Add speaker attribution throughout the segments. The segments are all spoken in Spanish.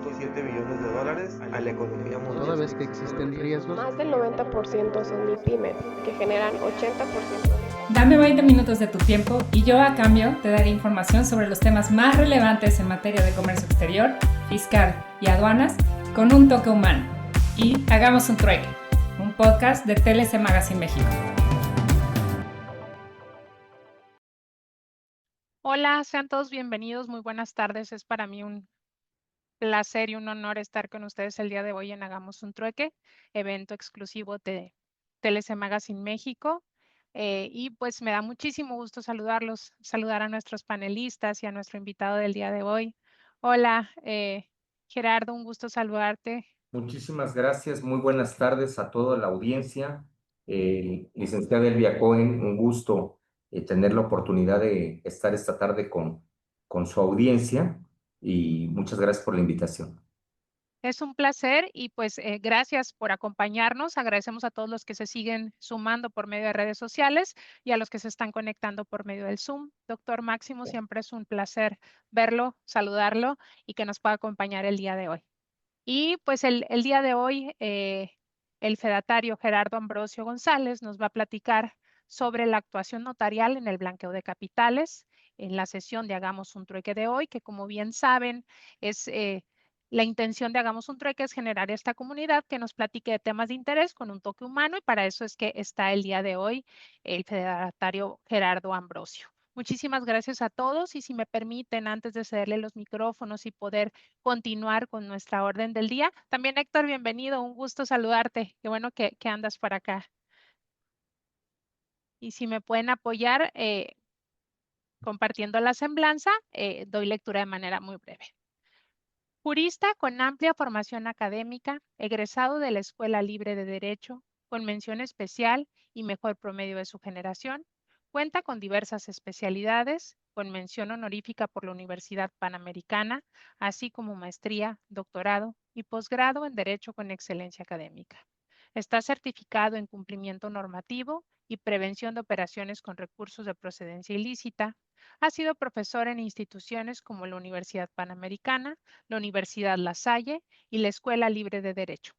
Speaker 1: $1.7 billones a la economía mundial.
Speaker 2: Toda vez que existen riesgos,
Speaker 3: Más del 90% son MIPYMES, que generan 80%.
Speaker 4: Dame 20 minutos de tu tiempo y yo a cambio te daré información sobre los temas más relevantes en materia de comercio exterior, fiscal y aduanas con un toque humano. Y hagamos un trueque, un podcast de TLC Magazine México.
Speaker 5: Hola, sean todos bienvenidos, muy buenas tardes. Es para mí un placer y un honor estar con ustedes el día de hoy en Hagamos un Trueque, evento exclusivo de TLC Magazine México. Y pues me da muchísimo gusto saludarlos, saludar a nuestros panelistas y a nuestro invitado del día de hoy. Hola, Gerardo, un gusto saludarte.
Speaker 6: Muchísimas gracias, muy buenas tardes a toda la audiencia. Licenciada Elvia Cohen, un gusto tener la oportunidad de estar esta tarde con su audiencia y muchas gracias por la invitación.
Speaker 5: Es un placer y pues gracias por acompañarnos. Agradecemos a todos los que se siguen sumando por medio de redes sociales y a los que se están conectando por medio del Zoom. Doctor Máximo, siempre es un placer verlo, saludarlo y que nos pueda acompañar el día de hoy. Y pues el día de hoy, el fedatario Gerardo Ambrosio González nos va a platicar sobre la actuación notarial en el blanqueo de capitales en la sesión de Hagamos un Trueque de hoy, que como bien saben es la intención de Hagamos un Trueque es generar esta comunidad que nos platique de temas de interés con un toque humano y para eso es que está el día de hoy el fedatario Gerardo Ambrosio. Muchísimas gracias a todos y si me permiten, antes de cederle los micrófonos y poder continuar con nuestra orden del día. También Héctor, bienvenido, un gusto saludarte. Qué bueno que andas por acá. Y si me pueden apoyar compartiendo la semblanza, doy lectura de manera muy breve. Jurista con amplia formación académica, egresado de la Escuela Libre de Derecho, con mención especial y mejor promedio de su generación, cuenta con diversas especialidades, con mención honorífica por la Universidad Panamericana, así como maestría, doctorado y posgrado en Derecho con excelencia académica. Está certificado en cumplimiento normativo y prevención de operaciones con recursos de procedencia ilícita. Ha sido profesor en instituciones como la Universidad Panamericana, la Universidad La Salle y la Escuela Libre de Derecho.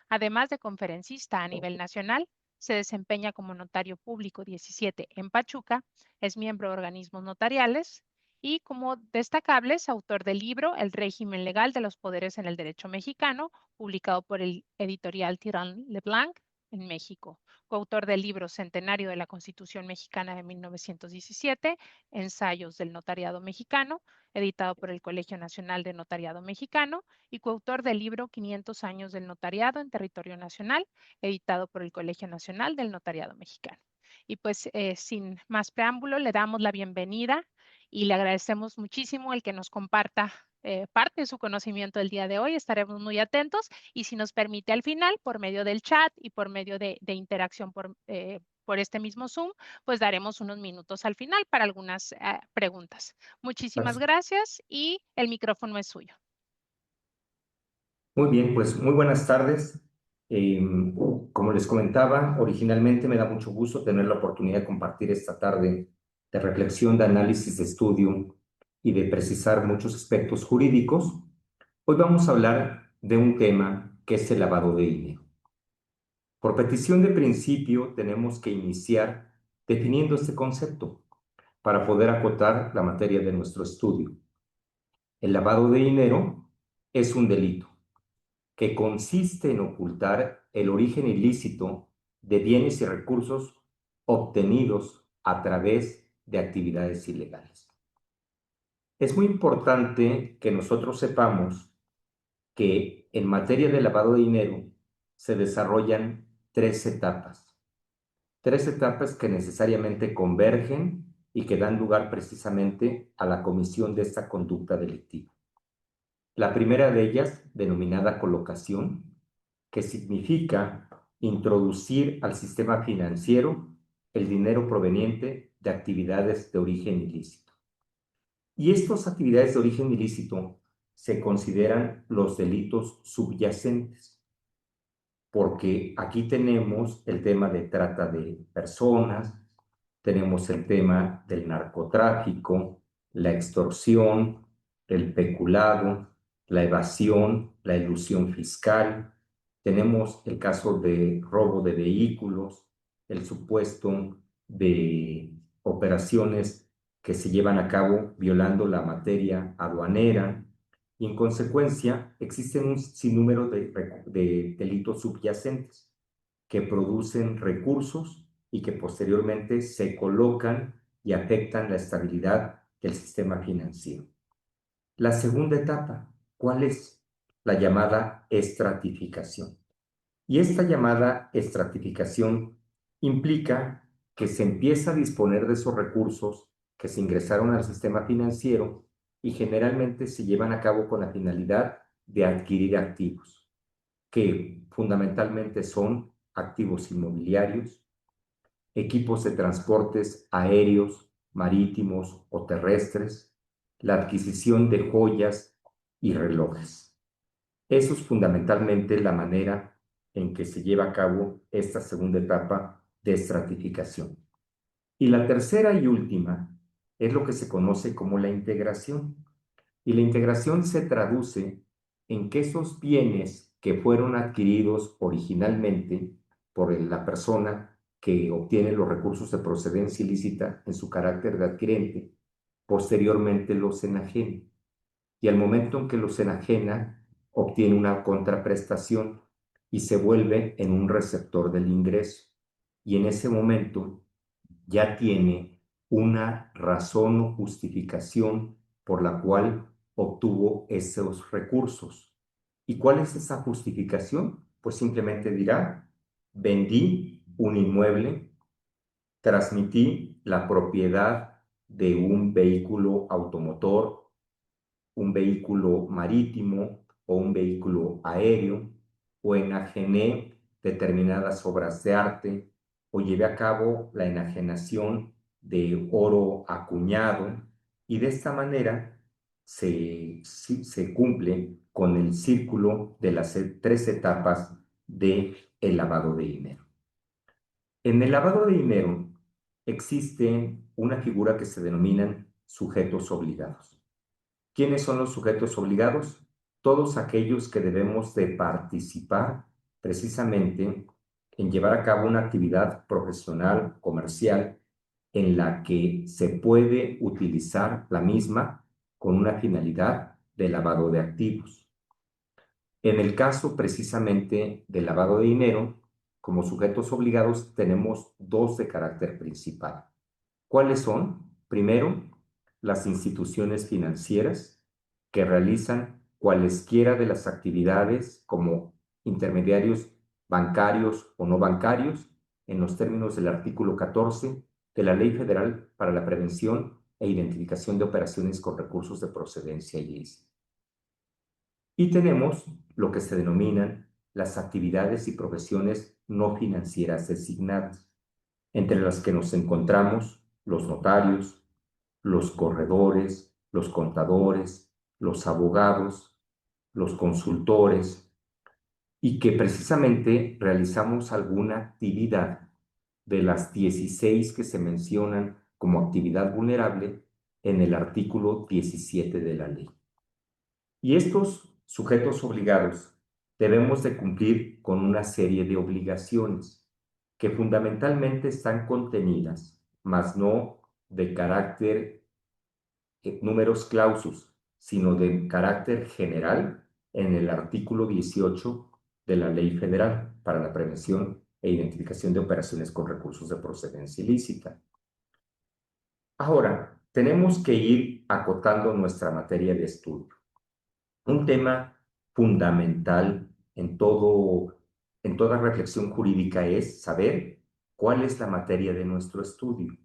Speaker 5: Además de conferencista a nivel nacional, se desempeña como notario público 17 en Pachuca, es miembro de organismos notariales y como destacables, autor del libro El régimen legal de los poderes en el derecho mexicano, publicado por el editorial Tirán Leblanc en México. Coautor del libro Centenario de la Constitución Mexicana de 1917, Ensayos del Notariado Mexicano, editado por el Colegio Nacional de Notariado Mexicano, y coautor del libro 500 años del notariado en territorio nacional, editado por el Colegio Nacional del Notariado Mexicano. Y pues sin más preámbulo, le damos la bienvenida y le agradecemos muchísimo el que nos comparta parte de su conocimiento el día de hoy. Estaremos muy atentos y si nos permite al final, por medio del chat y por medio de interacción por este mismo Zoom, pues daremos unos minutos al final para algunas preguntas. Muchísimas gracias y el micrófono es suyo.
Speaker 6: Muy bien, pues muy buenas tardes. Como les comentaba, originalmente me da mucho gusto tener la oportunidad de compartir esta tarde de reflexión, de análisis, de estudio y de precisar muchos aspectos jurídicos. Hoy vamos a hablar de un tema que es el lavado de dinero. Por petición de principio, tenemos que iniciar definiendo este concepto para poder acotar la materia de nuestro estudio. El lavado de dinero es un delito que consiste en ocultar el origen ilícito de bienes y recursos obtenidos a través de actividades ilegales. Es muy importante que nosotros sepamos que en materia de lavado de dinero se desarrollan tres etapas que necesariamente convergen y que dan lugar precisamente a la comisión de esta conducta delictiva. La primera de ellas, denominada colocación, que significa introducir al sistema financiero el dinero proveniente de actividades de origen ilícito. Y estas actividades de origen ilícito se consideran los delitos subyacentes, porque aquí tenemos el tema de trata de personas, tenemos el tema del narcotráfico, la extorsión, el peculado, la evasión, la elusión fiscal. Tenemos el caso de robo de vehículos, el supuesto de operaciones que se llevan a cabo violando la materia aduanera, y en consecuencia existen un sinnúmero de delitos subyacentes que producen recursos y que posteriormente se colocan y afectan la estabilidad del sistema financiero. La segunda etapa, ¿cuál es? La llamada estratificación. Y esta llamada estratificación implica que se empieza a disponer de esos recursos que se ingresaron al sistema financiero y generalmente se llevan a cabo con la finalidad de adquirir activos, que fundamentalmente son activos inmobiliarios, equipos de transportes aéreos, marítimos o terrestres, la adquisición de joyas y relojes. Eso es fundamentalmente la manera en que se lleva a cabo esta segunda etapa de estratificación. Y la tercera y última es lo que se conoce como la integración. Y la integración se traduce en que esos bienes que fueron adquiridos originalmente por la persona que obtiene los recursos de procedencia ilícita en su carácter de adquirente, posteriormente los enajena. Y al momento en que los enajena, obtiene una contraprestación y se vuelve en un receptor del ingreso. Y en ese momento ya tiene una razón o justificación por la cual obtuvo esos recursos. ¿Y cuál es esa justificación? Pues simplemente dirá, vendí un inmueble, transmití la propiedad de un vehículo automotor, un vehículo marítimo o un vehículo aéreo, o enajené determinadas obras de arte, o llevé a cabo la enajenación de oro acuñado, y de esta manera se cumple con el círculo de las 3 etapas del lavado de dinero. En el lavado de dinero existe una figura que se denominan sujetos obligados. ¿Quiénes son los sujetos obligados? Todos aquellos que debemos de participar precisamente en llevar a cabo una actividad profesional, comercial, en la que se puede utilizar la misma con una finalidad de lavado de activos. En el caso precisamente del lavado de dinero, como sujetos obligados tenemos 2 de carácter principal. ¿Cuáles son? Primero, las instituciones financieras que realizan cualesquiera de las actividades como intermediarios bancarios o no bancarios en los términos del artículo 14 de la Ley Federal para la Prevención e Identificación de Operaciones con Recursos de Procedencia ilícita. Y tenemos lo que se denominan las actividades y profesiones no financieras designadas, entre las que nos encontramos los notarios, los corredores, los contadores, los abogados, los consultores, y que precisamente realizamos alguna actividad de las 16 que se mencionan como actividad vulnerable en el artículo 17 de la ley. Y estos sujetos obligados debemos de cumplir con una serie de obligaciones que fundamentalmente están contenidas, mas no de carácter numerus clausus, sino de carácter general en el artículo 18 de la Ley Federal para la Prevención e Identificación de Operaciones con Recursos de Procedencia Ilícita. Ahora, tenemos que ir acotando nuestra materia de estudio. Un tema fundamental en toda reflexión jurídica es saber cuál es la materia de nuestro estudio.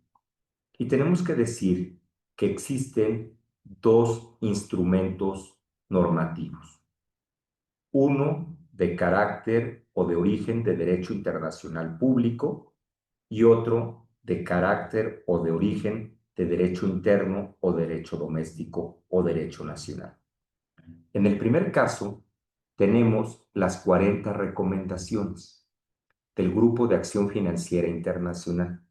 Speaker 6: Y tenemos que decir que existen 2 instrumentos normativos. Uno de carácter o de origen de derecho internacional público y otro de carácter o de origen de derecho interno o derecho doméstico o derecho nacional. En el primer caso, tenemos las 40 recomendaciones del Grupo de Acción Financiera Internacional.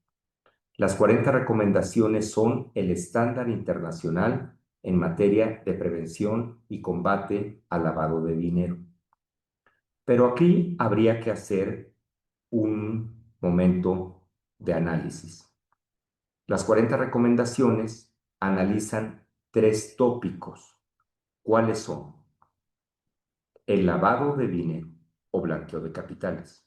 Speaker 6: Las 40 recomendaciones son el estándar internacional en materia de prevención y combate al lavado de dinero. Pero aquí habría que hacer un momento de análisis. Las 40 recomendaciones analizan 3 tópicos. ¿Cuáles son? El lavado de dinero o blanqueo de capitales.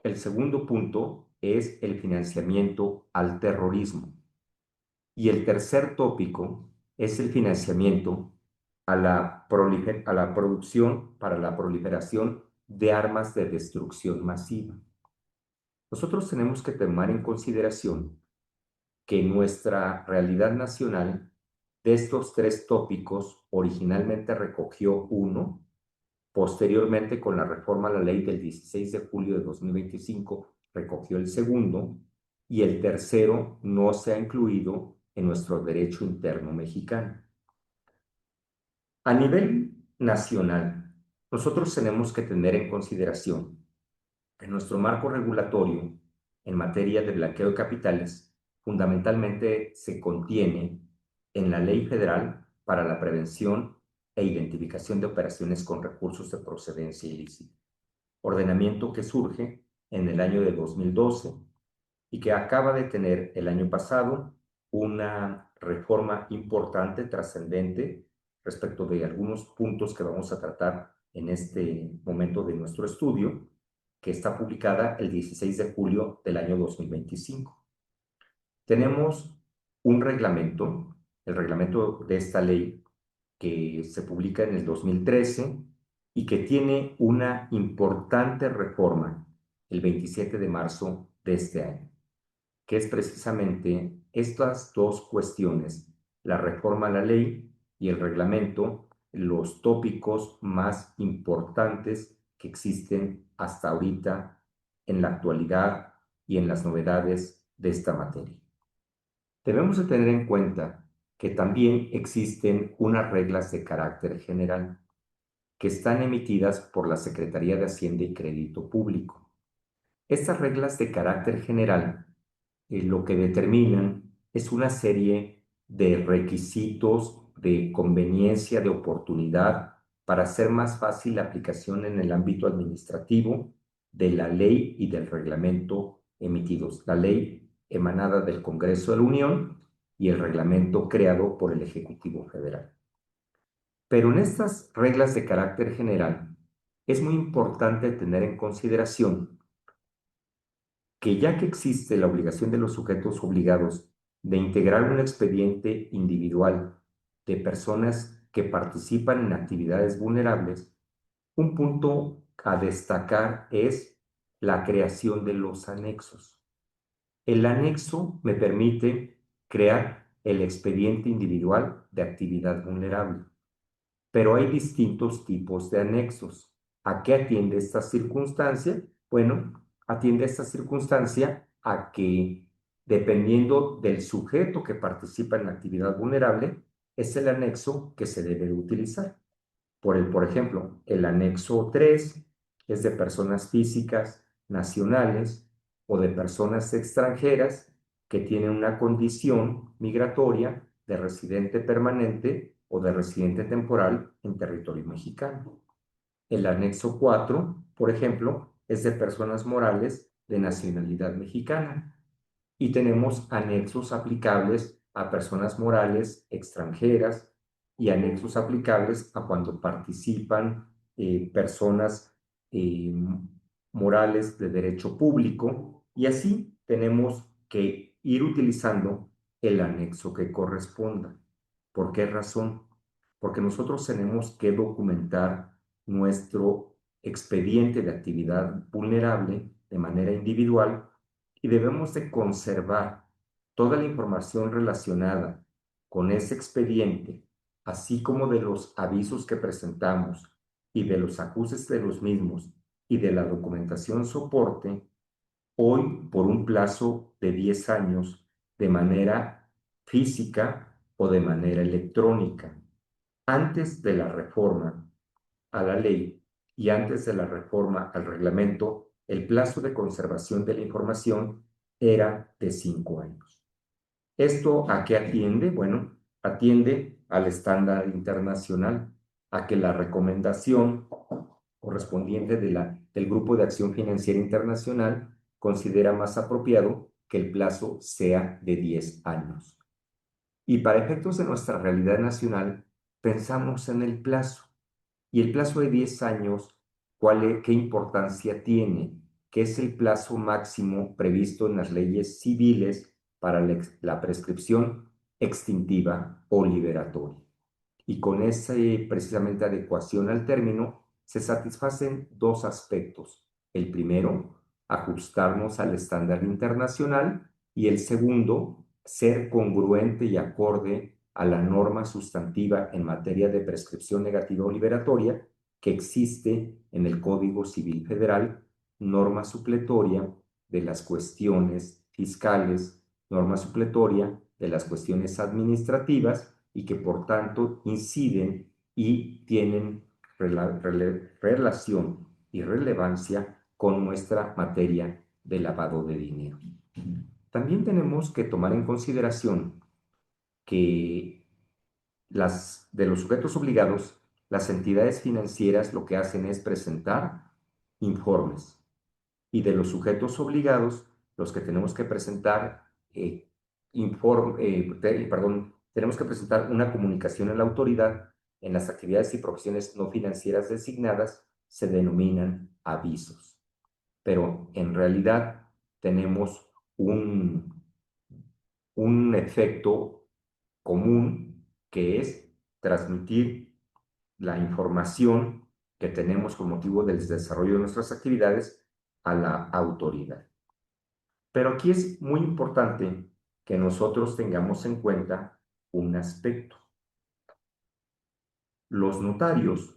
Speaker 6: El segundo punto es el financiamiento al terrorismo. Y el tercer tópico es el financiamiento a la producción para la proliferación de armas de destrucción masiva. Nosotros tenemos que tomar en consideración que nuestra realidad nacional de estos 3 tópicos originalmente recogió uno, posteriormente con la reforma a la ley del 16 de julio de 2025 recogió el segundo y el tercero no se ha incluido en nuestro derecho interno mexicano. A nivel nacional, nosotros tenemos que tener en consideración que nuestro marco regulatorio en materia de blanqueo de capitales fundamentalmente se contiene en la Ley Federal para la Prevención e Identificación de Operaciones con Recursos de Procedencia Ilícita, ordenamiento que surge en el año de 2012 y que acaba de tener el año pasado una reforma importante, trascendente, respecto de algunos puntos que vamos a tratar en este momento de nuestro estudio, que está publicada el 16 de julio del año 2025. Tenemos un reglamento, el reglamento de esta ley, que se publica en el 2013 y que tiene una importante reforma el 27 de marzo de este año, que es precisamente estas 2 cuestiones, la reforma a la ley y el reglamento, los tópicos más importantes que existen hasta ahorita en la actualidad y en las novedades de esta materia. Debemos de tener en cuenta que también existen unas reglas de carácter general que están emitidas por la Secretaría de Hacienda y Crédito Público. Estas reglas de carácter general lo que determinan es una serie de requisitos de conveniencia, de oportunidad, para hacer más fácil la aplicación en el ámbito administrativo de la ley y del reglamento emitidos. La ley emanada del Congreso de la Unión y el reglamento creado por el Ejecutivo Federal. Pero en estas reglas de carácter general es muy importante tener en consideración que ya que existe la obligación de los sujetos obligados de integrar un expediente individual de personas que participan en actividades vulnerables, un punto a destacar es la creación de los anexos. El anexo me permite crear el expediente individual de actividad vulnerable, pero hay distintos tipos de anexos. ¿A qué atiende esta circunstancia? Bueno, atiende esta circunstancia a que, dependiendo del sujeto que participa en la actividad vulnerable, es el anexo que se debe de utilizar. Por ejemplo, el anexo 3 es de personas físicas nacionales o de personas extranjeras que tienen una condición migratoria de residente permanente o de residente temporal en territorio mexicano. El anexo 4, por ejemplo, es de personas morales de nacionalidad mexicana. Y tenemos anexos aplicables a personas morales extranjeras y anexos aplicables a cuando participan personas morales de derecho público. Y así tenemos que ir utilizando el anexo que corresponda. ¿Por qué razón? Porque nosotros tenemos que documentar nuestro expediente de actividad vulnerable de manera individual y debemos de conservar toda la información relacionada con ese expediente, así como de los avisos que presentamos y de los acuses de los mismos y de la documentación soporte, hoy por un plazo de 10 años de manera física o de manera electrónica. Antes de la reforma a la ley y antes de la reforma al reglamento, el plazo de conservación de la información era de 5 años. ¿Esto a qué atiende? Bueno, atiende al estándar internacional, a que la recomendación correspondiente del Grupo de Acción Financiera Internacional considera más apropiado que el plazo sea de 10 años. Y para efectos de nuestra realidad nacional, pensamos en el plazo. Y el plazo de 10 años, ¿qué importancia tiene? Que es el plazo máximo previsto en las leyes civiles para la prescripción extintiva o liberatoria. Y con esa precisamente adecuación al término, se satisfacen dos aspectos. El primero, ajustarnos al estándar internacional, y el segundo, ser congruente y acorde a la norma sustantiva en materia de prescripción negativa o liberatoria que existe en el Código Civil Federal, norma supletoria de las cuestiones fiscales, norma supletoria de las cuestiones administrativas, y que por tanto inciden y tienen relación y relevancia con nuestra materia de lavado de dinero. También tenemos que tomar en consideración que de los sujetos obligados, las entidades financieras lo que hacen es presentar informes, y de los sujetos obligados, los que tenemos que presentar tenemos que presentar una comunicación a la autoridad en las actividades y profesiones no financieras designadas, se denominan avisos. Pero en realidad tenemos un efecto común, que es transmitir la información que tenemos con motivo del desarrollo de nuestras actividades a la autoridad. Pero aquí es muy importante que nosotros tengamos en cuenta un aspecto. Los notarios,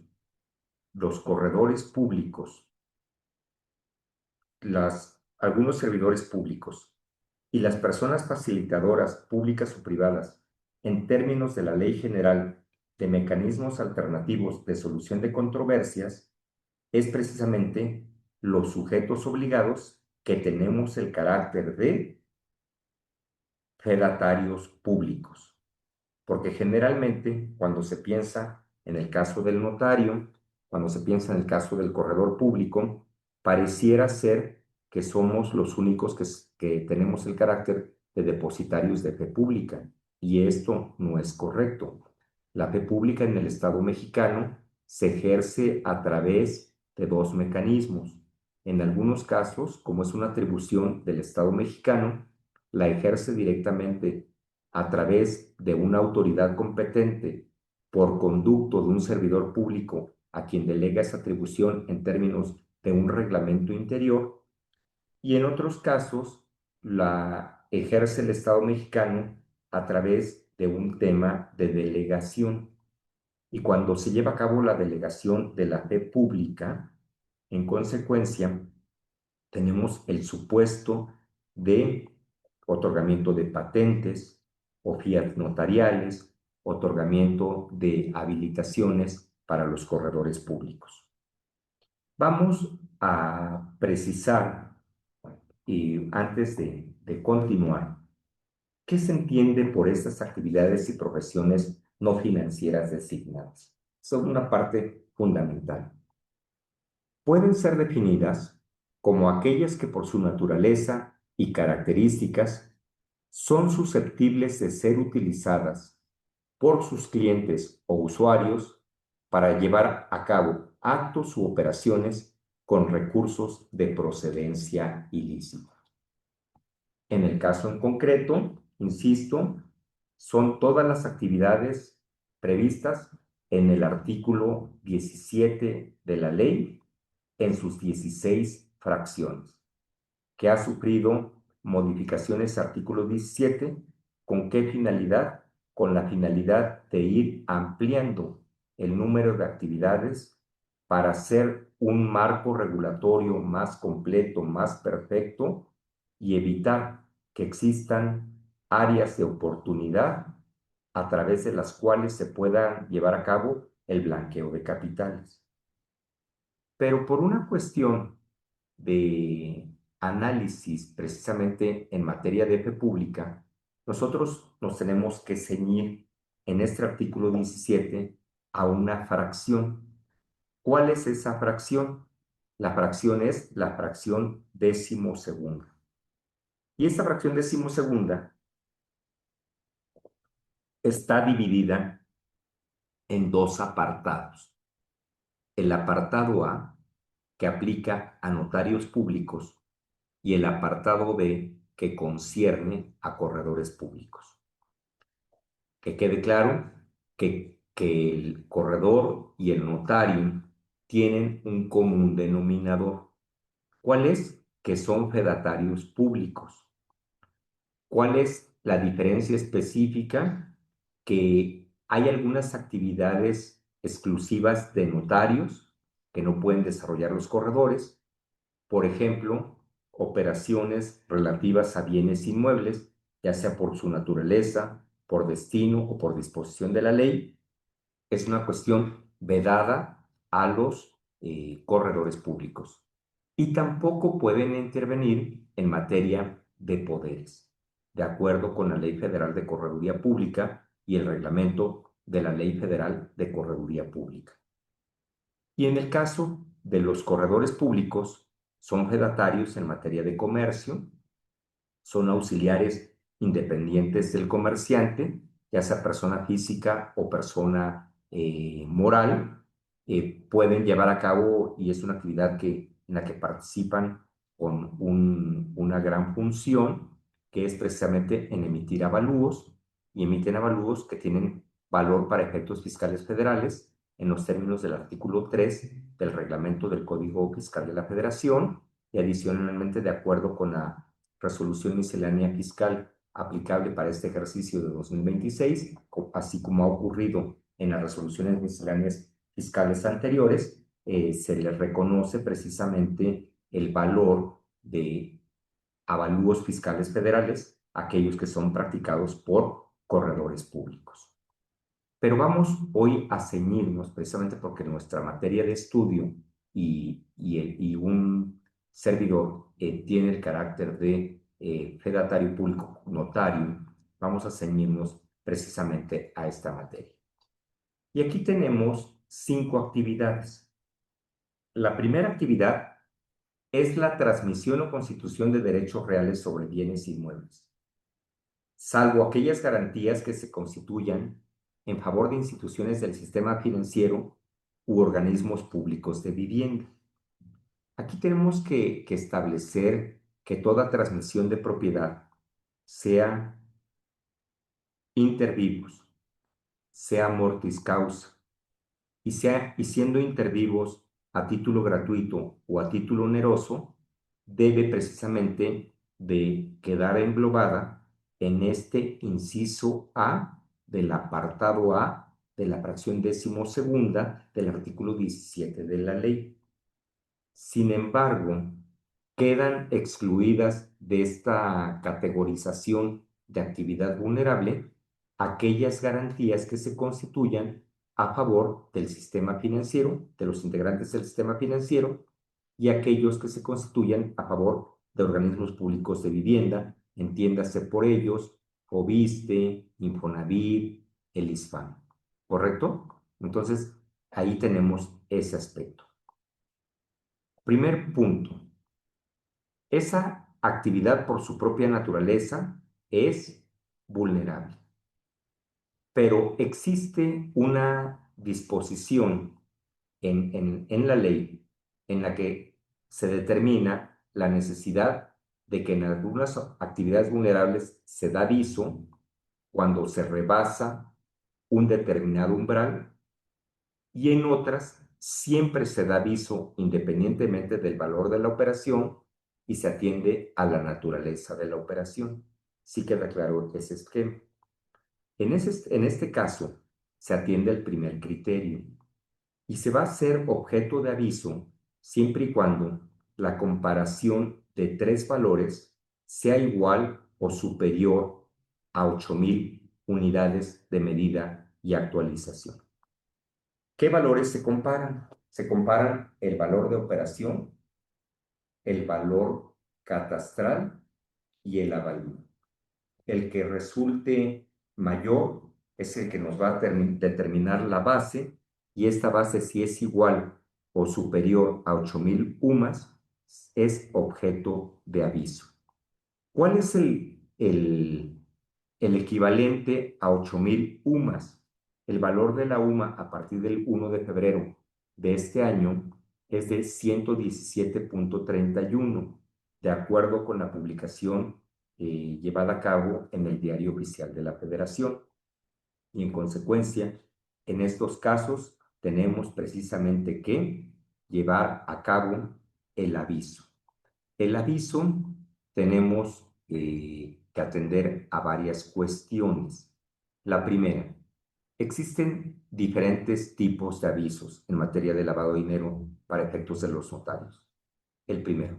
Speaker 6: los corredores públicos, algunos servidores públicos y las personas facilitadoras públicas o privadas, en términos de la Ley General de Mecanismos Alternativos de Solución de Controversias, es precisamente los sujetos obligados que tenemos el carácter de fedatarios públicos. Porque generalmente cuando se piensa en el caso del notario, cuando se piensa en el caso del corredor público, pareciera ser que somos los únicos que tenemos el carácter de depositarios de fe pública, y esto no es correcto. La fe pública en el Estado mexicano se ejerce a través de dos mecanismos. En algunos casos, como es una atribución del Estado mexicano, la ejerce directamente a través de una autoridad competente por conducto de un servidor público a quien delega esa atribución en términos de un reglamento interior, y en otros casos la ejerce el Estado mexicano a través de un tema de delegación. Y cuando se lleva a cabo la delegación de la fe pública, en consecuencia, tenemos el supuesto de otorgamiento de patentes o fiat notariales, otorgamiento de habilitaciones para los corredores públicos. Vamos a precisar, y antes de continuar, ¿qué se entiende por estas actividades y profesiones no financieras designadas? Son una parte fundamental. Pueden ser definidas como aquellas que por su naturaleza y características son susceptibles de ser utilizadas por sus clientes o usuarios para llevar a cabo actos u operaciones con recursos de procedencia ilícita. En el caso en concreto, insisto, son todas las actividades previstas en el artículo 17 de la ley en sus 16 fracciones, que ha sufrido modificaciones artículo 17. ¿Con qué finalidad? Con la finalidad de ir ampliando el número de actividades para hacer un marco regulatorio más completo, más perfecto, y evitar que existan áreas de oportunidad a través de las cuales se pueda llevar a cabo el blanqueo de capitales. Pero por una cuestión de análisis precisamente en materia de fe pública, nosotros nos tenemos que ceñir en este artículo 17 a una fracción. ¿Cuál es esa fracción? La fracción es la fracción decimosegunda. Y esta fracción decimosegunda está dividida en dos apartados. El apartado A, que aplica a notarios públicos, y el apartado B, que concierne a corredores públicos. Que quede claro que el corredor y el notario tienen un común denominador. ¿Cuál es? Que son fedatarios públicos. ¿Cuál es la diferencia específica? Que hay algunas actividades exclusivas de notarios que no pueden desarrollar los corredores. Por ejemplo, operaciones relativas a bienes inmuebles, ya sea por su naturaleza, por destino o por disposición de la ley, es una cuestión vedada a los corredores públicos. Y tampoco pueden intervenir en materia de poderes, de acuerdo con la Ley Federal de Correduría Pública y el reglamento de la Ley Federal de Correduría Pública. Y en el caso de los corredores públicos, son fedatarios en materia de comercio, son auxiliares independientes del comerciante, ya sea persona física o persona moral, pueden llevar a cabo, y es una actividad en la que participan con una gran función, que es precisamente en emitir avalúos, y emiten avalúos que tienen valor para efectos fiscales federales, en los términos del artículo 3 del reglamento del Código Fiscal de la Federación, y adicionalmente de acuerdo con la resolución miscelánea fiscal aplicable para este ejercicio de 2026, así como ha ocurrido en las resoluciones misceláneas fiscales anteriores, se les reconoce precisamente el valor de avalúos fiscales federales, aquellos que son practicados por corredores públicos. Pero vamos hoy a ceñirnos, precisamente porque nuestra materia de estudio y un servidor tiene el carácter de fedatario público notario, vamos a ceñirnos precisamente a esta materia. Y aquí tenemos 5 actividades. La primera actividad es la transmisión o constitución de derechos reales sobre bienes inmuebles, salvo aquellas garantías que se constituyan en favor de instituciones del sistema financiero u organismos públicos de vivienda. Aquí tenemos que establecer que toda transmisión de propiedad, sea inter vivos, sea mortis causa, y siendo inter vivos a título gratuito o a título oneroso, debe precisamente de quedar englobada en este inciso A del apartado A de la fracción decimosegunda del artículo 17 de la ley. Sin embargo, quedan excluidas de esta categorización de actividad vulnerable aquellas garantías que se constituyan a favor del sistema financiero, de los integrantes del sistema financiero, y aquellos que se constituyan a favor de organismos públicos de vivienda, entiéndase por ellos, Fobiste, Infonavit, el ISFAN. ¿Correcto? Entonces, ahí tenemos ese aspecto. Primer punto. Esa actividad por su propia naturaleza es vulnerable. Pero existe una disposición en la ley en la que se determina la necesidad de que en algunas actividades vulnerables se da aviso cuando se rebasa un determinado umbral, y en otras siempre se da aviso independientemente del valor de la operación y se atiende a la naturaleza de la operación. Sí queda claro ese esquema. En este caso, se atiende al primer criterio y se va a hacer objeto de aviso siempre y cuando la comparación de 3 valores sea igual o superior a 8,000 unidades de medida y actualización. ¿Qué valores se comparan? Se comparan el valor de operación, el valor catastral y el avalúo. El que resulte mayor es el que nos va a determinar la base, y esta base, si es igual o superior a 8.000 UMAS, es objeto de aviso. ¿Cuál es el equivalente a 8.000 UMAS? El valor de la UMA a partir del 1 de febrero de este año es de 117.31, de acuerdo con la publicación llevada a cabo en el Diario Oficial de la Federación. Y en consecuencia, en estos casos tenemos precisamente que llevar a cabo el aviso. El aviso tenemos que atender a varias cuestiones. La primera, existen diferentes tipos de avisos en materia de lavado de dinero para efectos de los notarios. El primero,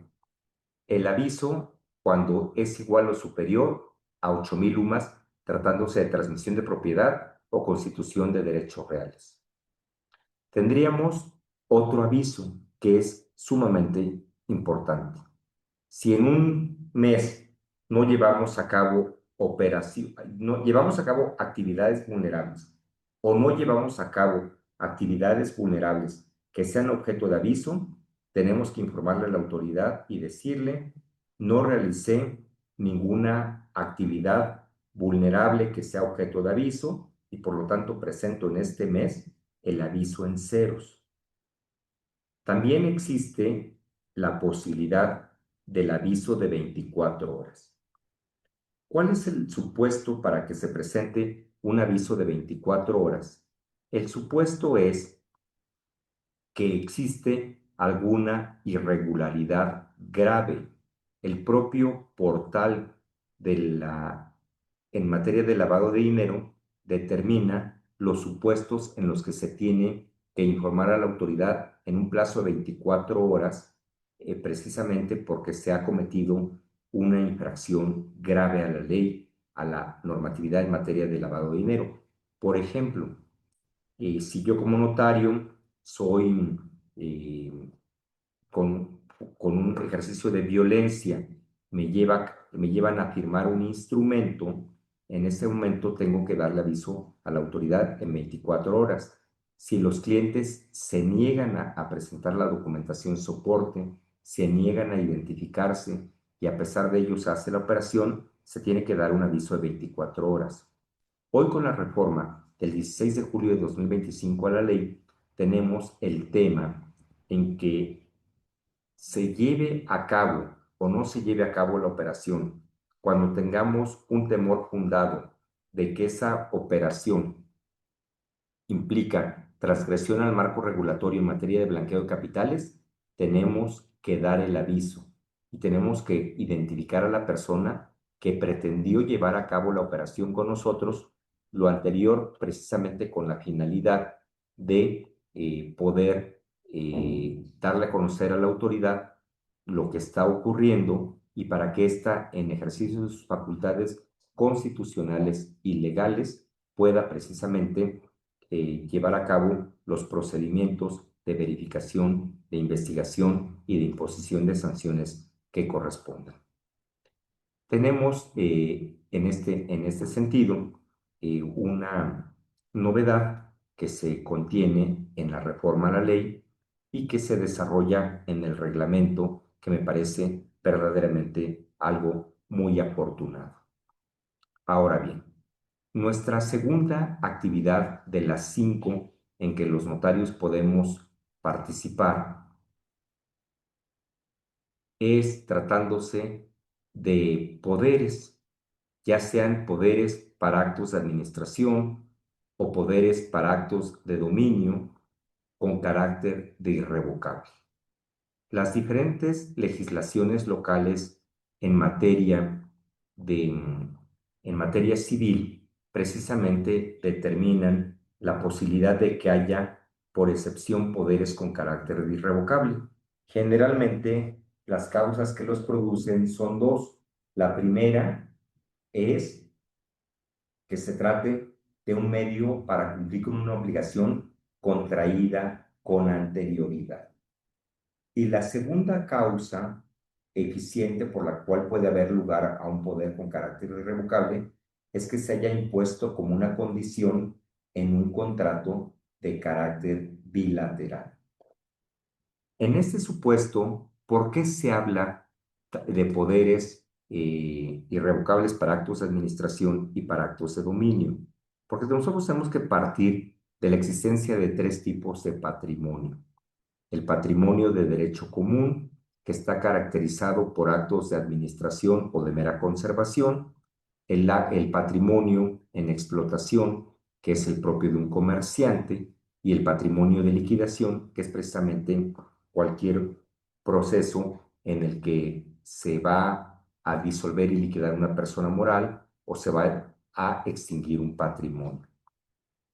Speaker 6: el aviso cuando es igual o superior a 8.000 UMAS, tratándose de transmisión de propiedad o constitución de derechos reales. Tendríamos otro aviso que es sumamente importante. Si en un mes no llevamos a cabo llevamos a cabo actividades vulnerables o no llevamos a cabo actividades vulnerables que sean objeto de aviso, tenemos que informarle a la autoridad y decirle: no realicé ninguna actividad vulnerable que sea objeto de aviso y por lo tanto presento en este mes el aviso en ceros. También existe la posibilidad del aviso de 24 horas. ¿Cuál es el supuesto para que se presente un aviso de 24 horas? El supuesto es que existe alguna irregularidad grave. El propio portal en materia de lavado de dinero determina los supuestos en los que se tiene que informar a la autoridad en un plazo de 24 horas, precisamente porque se ha cometido una infracción grave a la ley, a la normatividad en materia de lavado de dinero. Por ejemplo, si yo como notario soy con un ejercicio de violencia, me llevan a firmar un instrumento, en ese momento tengo que darle aviso a la autoridad en 24 horas. Si los clientes se niegan a presentar la documentación soporte, se niegan a identificarse y a pesar de ello se hace la operación, se tiene que dar un aviso de 24 horas. Hoy, con la reforma del 16 de julio de 2025 a la ley, tenemos el tema en que se lleve a cabo o no se lleve a cabo la operación cuando tengamos un temor fundado de que esa operación implica transgresión al marco regulatorio en materia de blanqueo de capitales, tenemos que dar el aviso y tenemos que identificar a la persona que pretendió llevar a cabo la operación con nosotros, lo anterior precisamente con la finalidad de poder darle a conocer a la autoridad lo que está ocurriendo y para que ésta, en ejercicio de sus facultades constitucionales y legales, pueda precisamente llevar a cabo los procedimientos de verificación, de investigación y de imposición de sanciones que correspondan. Tenemos en este sentido una novedad que se contiene en la reforma a la ley y que se desarrolla en el reglamento, que me parece verdaderamente algo muy afortunado. Ahora bien, nuestra segunda actividad de las 5 en que los notarios podemos participar es tratándose de poderes, ya sean poderes para actos de administración o poderes para actos de dominio con carácter de irrevocable. Las diferentes legislaciones locales en materia civil precisamente determinan la posibilidad de que haya, por excepción, poderes con carácter de irrevocable. Generalmente, las causas que los producen son 2. La primera es que se trate de un medio para cumplir con una obligación contraída con anterioridad. Y la segunda causa eficiente por la cual puede haber lugar a un poder con carácter irrevocable es que se haya impuesto como una condición en un contrato de carácter bilateral. En este supuesto, ¿por qué se habla de poderes irrevocables para actos de administración y para actos de dominio? Porque nosotros tenemos que partir de la existencia de tres tipos de patrimonio. El patrimonio de derecho común, que está caracterizado por actos de administración o de mera conservación, el patrimonio en explotación, que es el propio de un comerciante, y el patrimonio de liquidación, que es precisamente cualquier proceso en el que se va a disolver y liquidar una persona moral o se va a extinguir un patrimonio.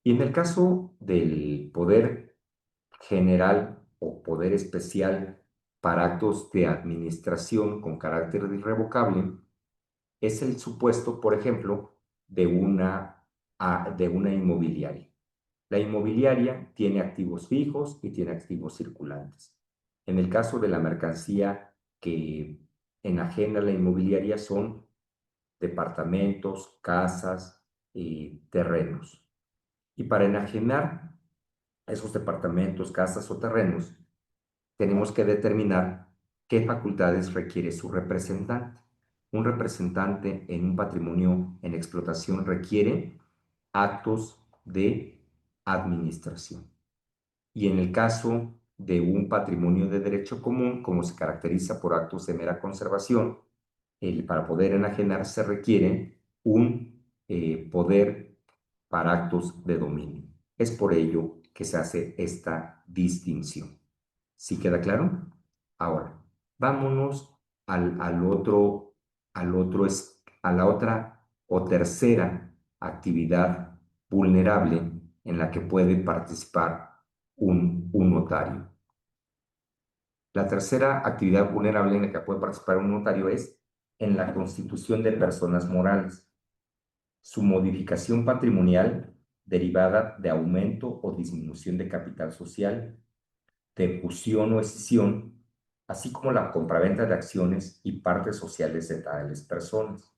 Speaker 6: Y en el caso del poder general o poder especial para actos de administración con carácter irrevocable, es el supuesto, por ejemplo, de una inmobiliaria. La inmobiliaria tiene activos fijos y tiene activos circulantes. En el caso de la mercancía que enajena la inmobiliaria son departamentos, casas y terrenos. Y para enajenar esos departamentos, casas o terrenos, tenemos que determinar qué facultades requiere su representante. Un representante en un patrimonio en explotación requiere actos de administración. Y en el caso de un patrimonio de derecho común, como se caracteriza por actos de mera conservación, para poder enajenar se requiere un poder para actos de dominio. Es por ello que se hace esta distinción. ¿Sí queda claro? Ahora, vámonos a la otra o tercera actividad vulnerable en la que puede participar un notario. La tercera actividad vulnerable en la que puede participar un notario es en la constitución de personas morales. Su modificación patrimonial derivada de aumento o disminución de capital social, de fusión o escisión, así como la compraventa de acciones y partes sociales de tales personas.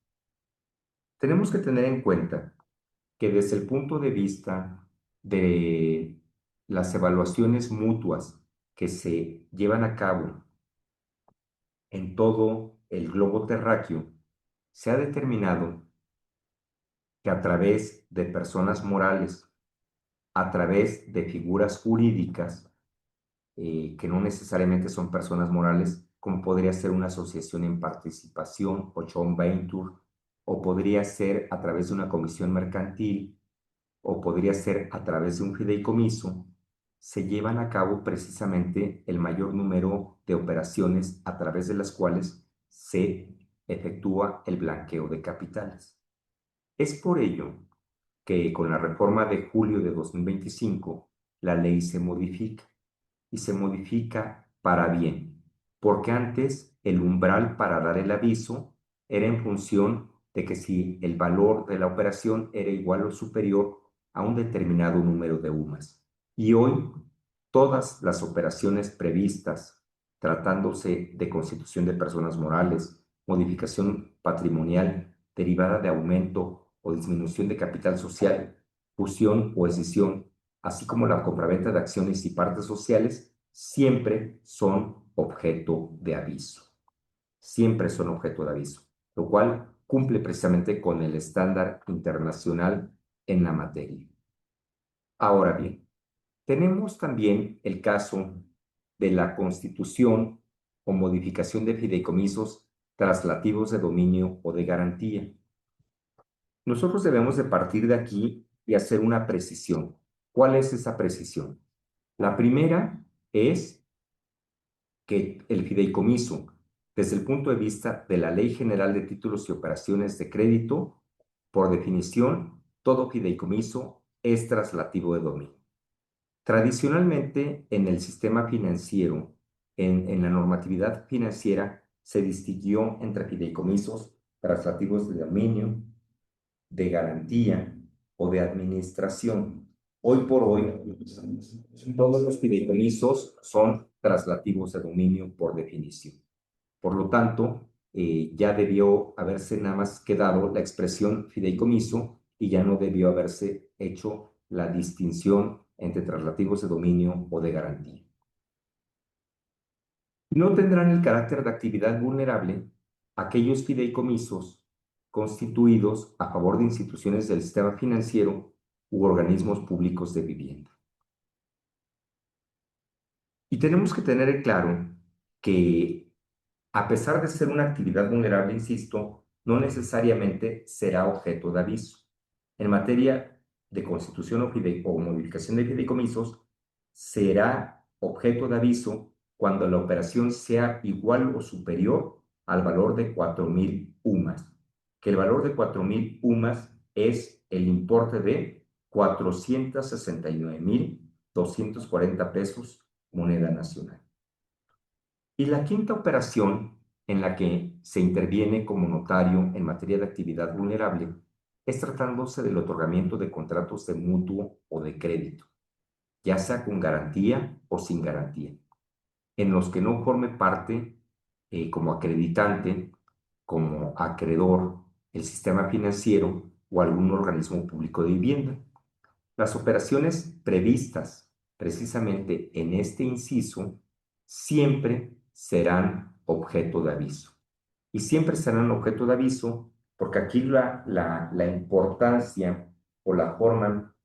Speaker 6: Tenemos que tener en cuenta que desde el punto de vista de las evaluaciones mutuas que se llevan a cabo en todo el globo terráqueo, se ha determinado que a través de personas morales, a través de figuras jurídicas, que no necesariamente son personas morales, como podría ser una asociación en participación o joint venture, o podría ser a través de una comisión mercantil, o podría ser a través de un fideicomiso, se llevan a cabo precisamente el mayor número de operaciones a través de las cuales se efectúa el blanqueo de capitales. Es por ello que con la reforma de julio de 2025, la ley se modifica y se modifica para bien, porque antes el umbral para dar el aviso era en función de que si el valor de la operación era igual o superior a un determinado número de UMAS. Y hoy todas las operaciones previstas, tratándose de constitución de personas morales, modificación patrimonial derivada de aumento o disminución de capital social, fusión o escisión, así como la compraventa de acciones y partes sociales, siempre son objeto de aviso. Siempre son objeto de aviso, lo cual cumple precisamente con el estándar internacional en la materia. Ahora bien, tenemos también el caso de la constitución o modificación de fideicomisos traslativos de dominio o de garantía. Nosotros debemos de partir de aquí y hacer una precisión. ¿Cuál es esa precisión? La primera es que el fideicomiso, desde el punto de vista de la Ley General de Títulos y Operaciones de Crédito, por definición, todo fideicomiso es traslativo de dominio. Tradicionalmente, en el sistema financiero, en la normatividad financiera, se distinguió entre fideicomisos traslativos de dominio, de garantía o de administración. Hoy por hoy, todos los fideicomisos son traslativos de dominio por definición. Por lo tanto, ya debió haberse nada más quedado la expresión fideicomiso y ya no debió haberse hecho la distinción entre traslativos de dominio o de garantía. No tendrán el carácter de actividad vulnerable aquellos fideicomisos constituidos a favor de instituciones del sistema financiero u organismos públicos de vivienda. Y tenemos que tener claro que, a pesar de ser una actividad vulnerable, insisto, no necesariamente será objeto de aviso. En materia de constitución o modificación de fideicomisos, será objeto de aviso cuando la operación sea igual o superior al valor de 4,000 UMAS, que el valor de 4,000 UMAS es el importe de 469,240 pesos moneda nacional. Y la quinta operación en la que se interviene como notario en materia de actividad vulnerable es tratándose del otorgamiento de contratos de mutuo o de crédito, ya sea con garantía o sin garantía, en los que no forme parte como acreditante, como acreedor, el sistema financiero o algún organismo público de vivienda. Las operaciones previstas precisamente en este inciso siempre serán objeto de aviso. Y siempre serán objeto de aviso porque aquí la importancia o la forma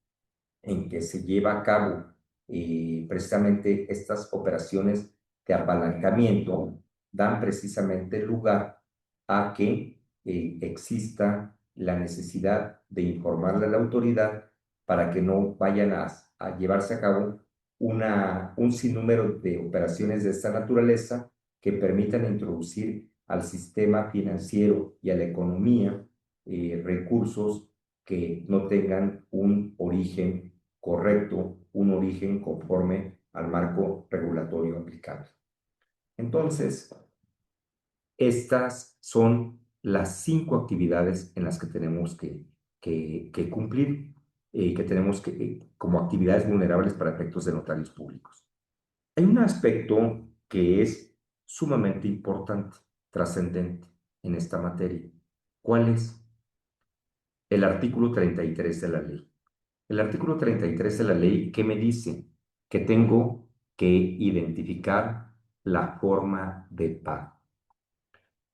Speaker 6: en que se lleva a cabo precisamente estas operaciones de apalancamiento dan precisamente lugar a que exista la necesidad de informarle a la autoridad para que no vayan a llevarse a cabo un sinnúmero de operaciones de esta naturaleza que permitan introducir al sistema financiero y a la economía recursos que no tengan un origen correcto, un origen conforme al marco regulatorio aplicable. Entonces, estas son las 5 actividades en las que tenemos que cumplir, que tenemos como actividades vulnerables para efectos de notarios públicos. Hay un aspecto que es sumamente importante, trascendente en esta materia. ¿Cuál es? El artículo 33 de la ley. El artículo 33 de la ley, ¿qué me dice? Que tengo que identificar la forma de pago,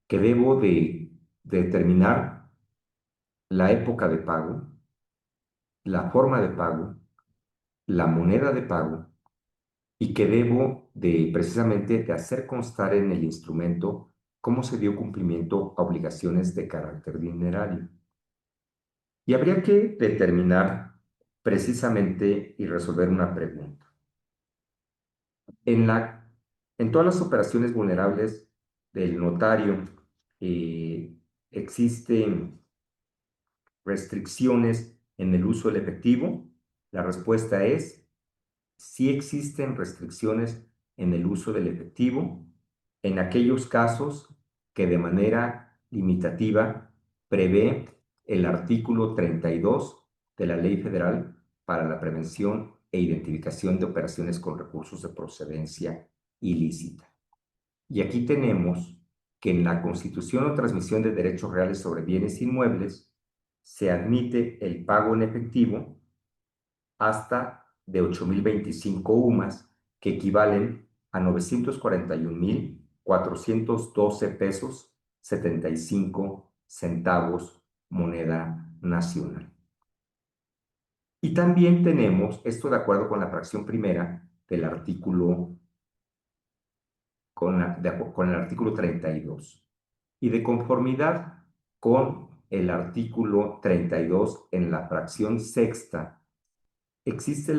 Speaker 6: que debo de determinar la época de pago, la forma de pago, la moneda de pago, y que debo de precisamente de hacer constar en el instrumento cómo se dio cumplimiento a obligaciones de carácter dinerario. Y habría que determinar precisamente y resolver una pregunta. En todas las operaciones vulnerables del notario existen restricciones en el uso del efectivo. La respuesta es sí existen restricciones en el uso del efectivo en aquellos casos que de manera limitativa prevé el artículo 32 de la Ley Federal para la Prevención e Identificación de Operaciones con Recursos de Procedencia Ilícita. Y aquí tenemos que en la constitución o transmisión de derechos reales sobre bienes inmuebles se admite el pago en efectivo hasta de 8,025 UMAS, que equivalen a 941,412 pesos 75 centavos moneda nacional. Y también tenemos, esto de acuerdo con la fracción primera del artículo, con el artículo 32, y de conformidad con el artículo 32 en la fracción sexta, existe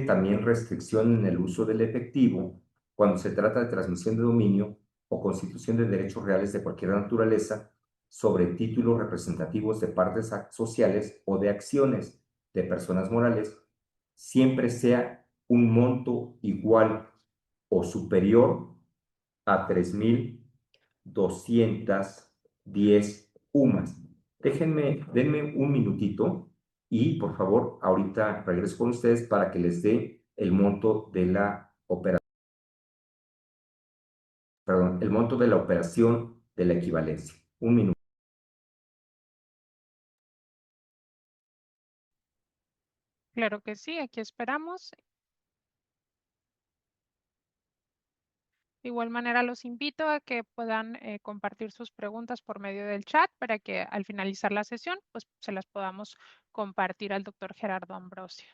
Speaker 6: también restricción en el uso del efectivo cuando se trata de transmisión de dominio o constitución de derechos reales de cualquier naturaleza sobre títulos representativos de partes sociales o de acciones de personas morales, siempre sea un monto igual o superior a 3,210 UMAS. Denme un minutito y, por favor, ahorita regreso con ustedes para que les dé el monto de la operación. Perdón, el monto de la operación de la equivalencia. Un minuto.
Speaker 5: Claro que sí, aquí esperamos. De igual manera, los invito a que puedan compartir sus preguntas por medio del chat para que al finalizar la sesión, pues se las podamos compartir al doctor Gerardo Ambrosio.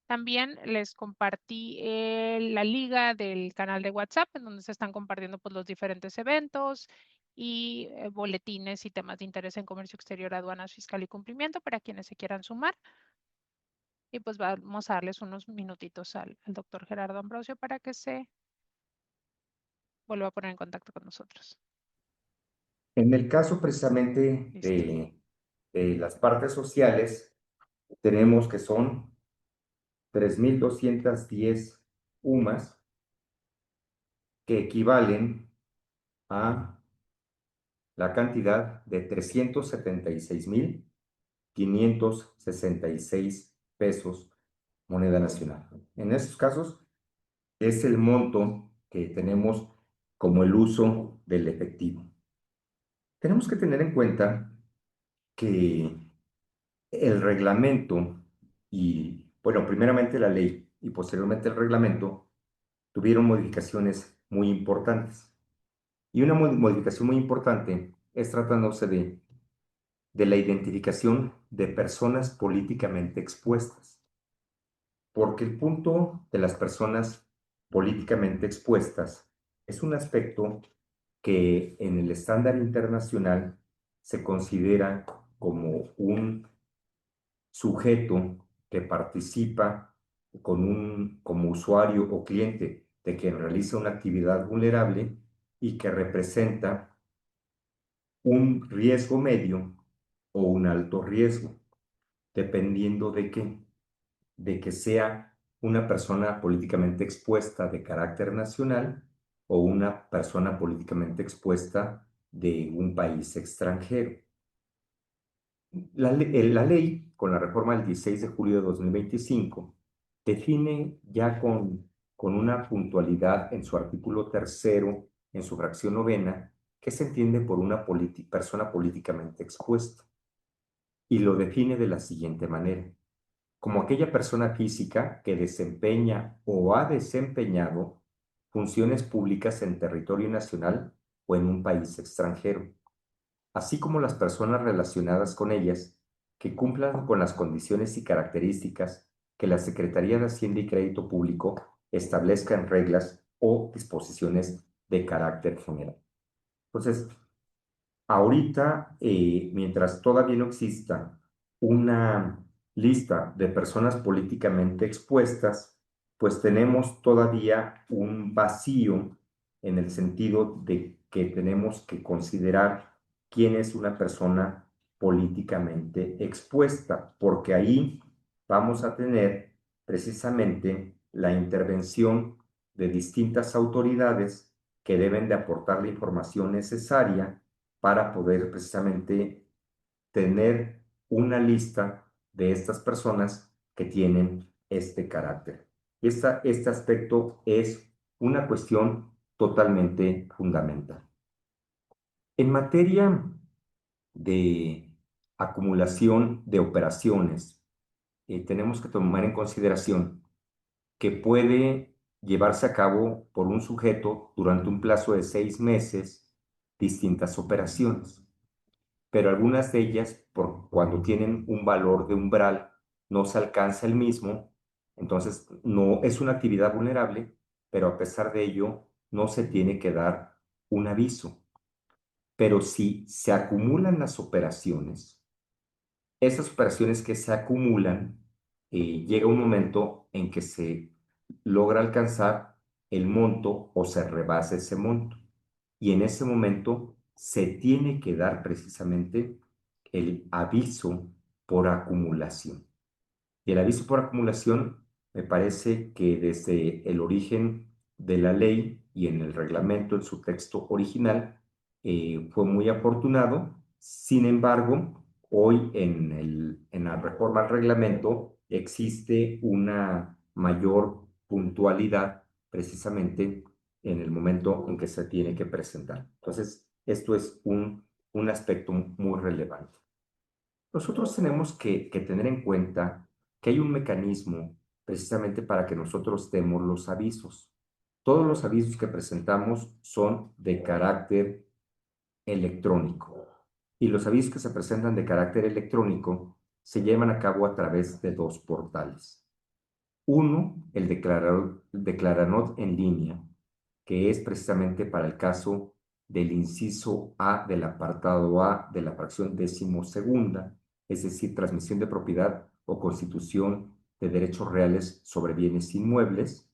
Speaker 5: También les compartí la liga del canal de WhatsApp en donde se están compartiendo pues, los diferentes eventos y boletines y temas de interés en comercio exterior, aduanas, fiscal y cumplimiento para quienes se quieran sumar. Y pues vamos a darles unos minutitos al doctor Gerardo Ambrosio para que se vuelva a poner en contacto con nosotros.
Speaker 6: En el caso precisamente
Speaker 5: Listo.
Speaker 6: de las partes sociales, tenemos que son 3.210 UMAS que equivalen a la cantidad de 376.566 pesos moneda nacional. En estos casos es el monto que tenemos como el uso del efectivo. Tenemos que tener en cuenta que el reglamento y, bueno, primeramente la ley y posteriormente el reglamento tuvieron modificaciones muy importantes. Y una modificación muy importante es tratándose de la identificación de personas políticamente expuestas. Porque el punto de las personas políticamente expuestas es un aspecto que en el estándar internacional se considera como un sujeto que participa como usuario o cliente de quien realiza una actividad vulnerable y que representa un riesgo medio o un alto riesgo, dependiendo de que sea una persona políticamente expuesta de carácter nacional o una persona políticamente expuesta de un país extranjero. La ley, con la reforma del 16 de julio de 2025, define ya con una puntualidad en su artículo tercero, en su fracción novena, qué se entiende por una persona políticamente expuesta. Y lo define de la siguiente manera: como aquella persona física que desempeña o ha desempeñado funciones públicas en territorio nacional o en un país extranjero, así como las personas relacionadas con ellas que cumplan con las condiciones y características que la Secretaría de Hacienda y Crédito Público establezca en reglas o disposiciones de carácter general. Entonces, ahorita, mientras todavía no exista una lista de personas políticamente expuestas, pues tenemos todavía un vacío en el sentido de que tenemos que considerar quién es una persona políticamente expuesta, porque ahí vamos a tener precisamente la intervención de distintas autoridades que deben de aportar la información necesaria para poder precisamente tener una lista de estas personas que tienen este carácter. Este aspecto es una cuestión totalmente fundamental. En materia de acumulación de operaciones, tenemos que tomar en consideración que puede llevarse a cabo por un sujeto durante un plazo de 6 meses distintas operaciones, pero algunas de ellas, cuando tienen un valor de umbral, no se alcanza el mismo, entonces no es una actividad vulnerable, pero a pesar de ello no se tiene que dar un aviso. Pero si se acumulan las operaciones, esas operaciones que se acumulan, llega un momento en que se logra alcanzar el monto o se rebasa ese monto. Y en ese momento se tiene que dar precisamente el aviso por acumulación. Y el aviso por acumulación me parece que desde el origen de la ley y en el reglamento, en su texto original, fue muy afortunado. Sin embargo, hoy en la reforma al reglamento existe una mayor puntualidad precisamente en el momento en que se tiene que presentar. Entonces, esto es un aspecto muy relevante. Nosotros tenemos que tener en cuenta que hay un mecanismo precisamente para que nosotros demos los avisos. Todos los avisos que presentamos son de carácter electrónico y los avisos que se presentan de carácter electrónico se llevan a cabo a través de dos portales. Uno, el Declaranot en línea, que es precisamente para el caso del inciso A del apartado A de la fracción 12ª, es decir, transmisión de propiedad o constitución de derechos reales sobre bienes inmuebles.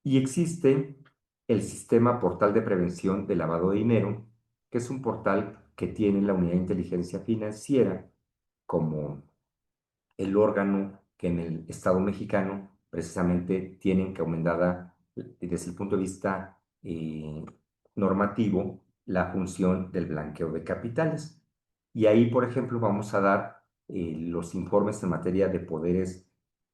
Speaker 6: Y existe el Sistema Portal de Prevención de Lavado de Dinero, que es un portal que tiene la Unidad de Inteligencia Financiera como el órgano que en el Estado mexicano precisamente tiene encomendada desde el punto de vista normativo la función del blanqueo de capitales. Y ahí, por ejemplo, vamos a dar los informes en materia de poderes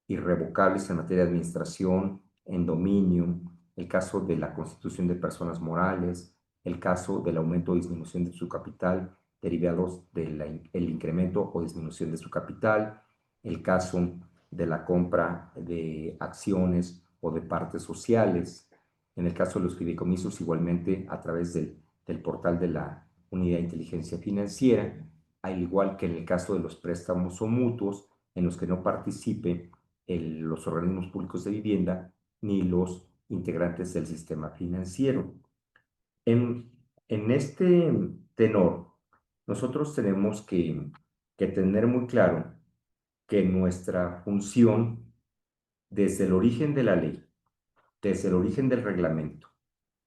Speaker 6: irrevocables, en materia de administración, en dominio, el caso de la constitución de personas morales, el caso del aumento o disminución de su capital derivados del incremento o disminución de su capital, el caso de la compra de acciones o de partes sociales, en el caso de los fideicomisos igualmente a través del portal de la Unidad de Inteligencia Financiera, al igual que en el caso de los préstamos o mutuos en los que no participe los organismos públicos de vivienda ni los integrantes del sistema financiero. En este tenor, nosotros tenemos que tener muy claro que nuestra función, desde el origen de la ley, desde el origen del reglamento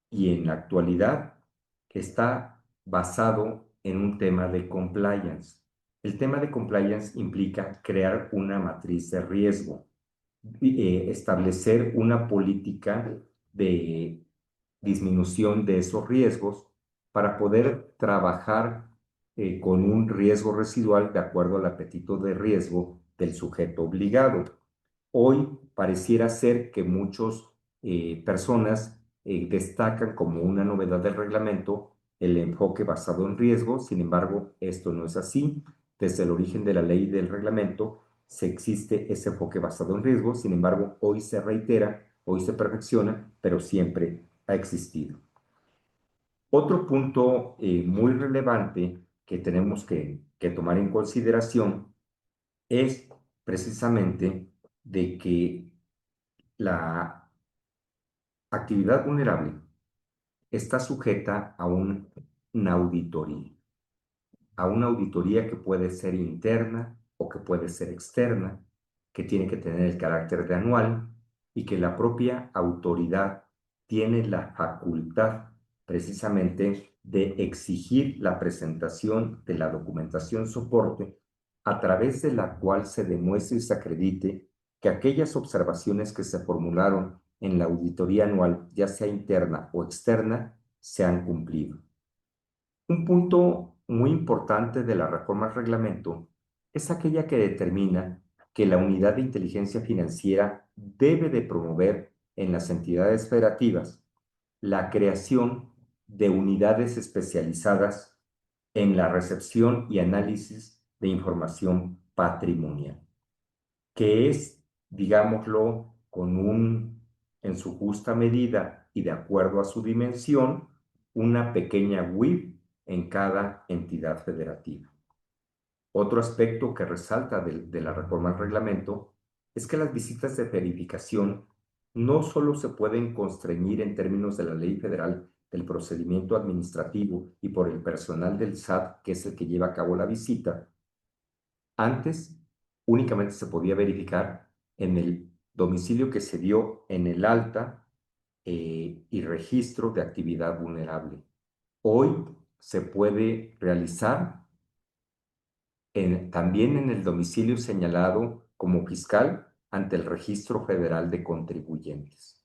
Speaker 6: y en la actualidad, está basado en un tema de compliance. El tema de compliance implica crear una matriz de riesgo, establecer una política de disminución de esos riesgos para poder trabajar con un riesgo residual de acuerdo al apetito de riesgo del sujeto obligado. Hoy pareciera ser que muchas personas destacan como una novedad del reglamento el enfoque basado en riesgo. Sin embargo, esto no es así. Desde el origen de la ley y del reglamento se existe ese enfoque basado en riesgo. Sin embargo, hoy se reitera, hoy se perfecciona, pero siempre ha existido. Otro punto muy relevante que tenemos que tomar en consideración es precisamente de que la actividad vulnerable está sujeta a una auditoría que puede ser interna o que puede ser externa, que tiene que tener el carácter de anual y que la propia autoridad tiene la facultad precisamente de exigir la presentación de la documentación soporte a través de la cual se demuestre y se acredite que aquellas observaciones que se formularon en la auditoría anual, ya sea interna o externa, se han cumplido. Un punto muy importante de la reforma al reglamento es aquella que determina que la unidad de inteligencia financiera debe de promover en las entidades federativas la creación de unidades especializadas en la recepción y análisis de información patrimonial, que es, digámoslo, en su justa medida y de acuerdo a su dimensión, una pequeña WIF en cada entidad federativa. Otro aspecto que resalta de la reforma al reglamento es que las visitas de verificación no solo se pueden constreñir en términos de la Ley Federal del Procedimiento Administrativo y por el personal del SAT, que es el que lleva a cabo la visita. Antes, únicamente se podía verificar en el domicilio que se dio en el alta y registro de actividad vulnerable. Hoy se puede realizar también en el domicilio señalado como fiscal ante el Registro Federal de Contribuyentes,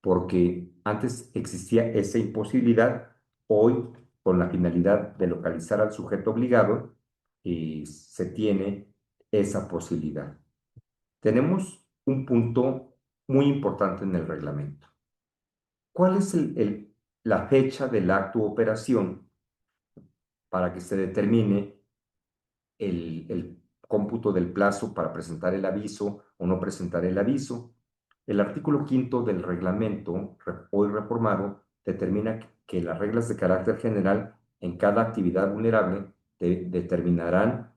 Speaker 6: porque antes existía esa imposibilidad. Hoy, con la finalidad de localizar al sujeto obligado, se tiene esa posibilidad. Tenemos un punto muy importante en el reglamento. ¿Cuál es la fecha del acto o operación para que se determine el cómputo del plazo para presentar el aviso o no presentar el aviso? El artículo 5 del reglamento, hoy reformado, determina que las reglas de carácter general en cada actividad vulnerable determinarán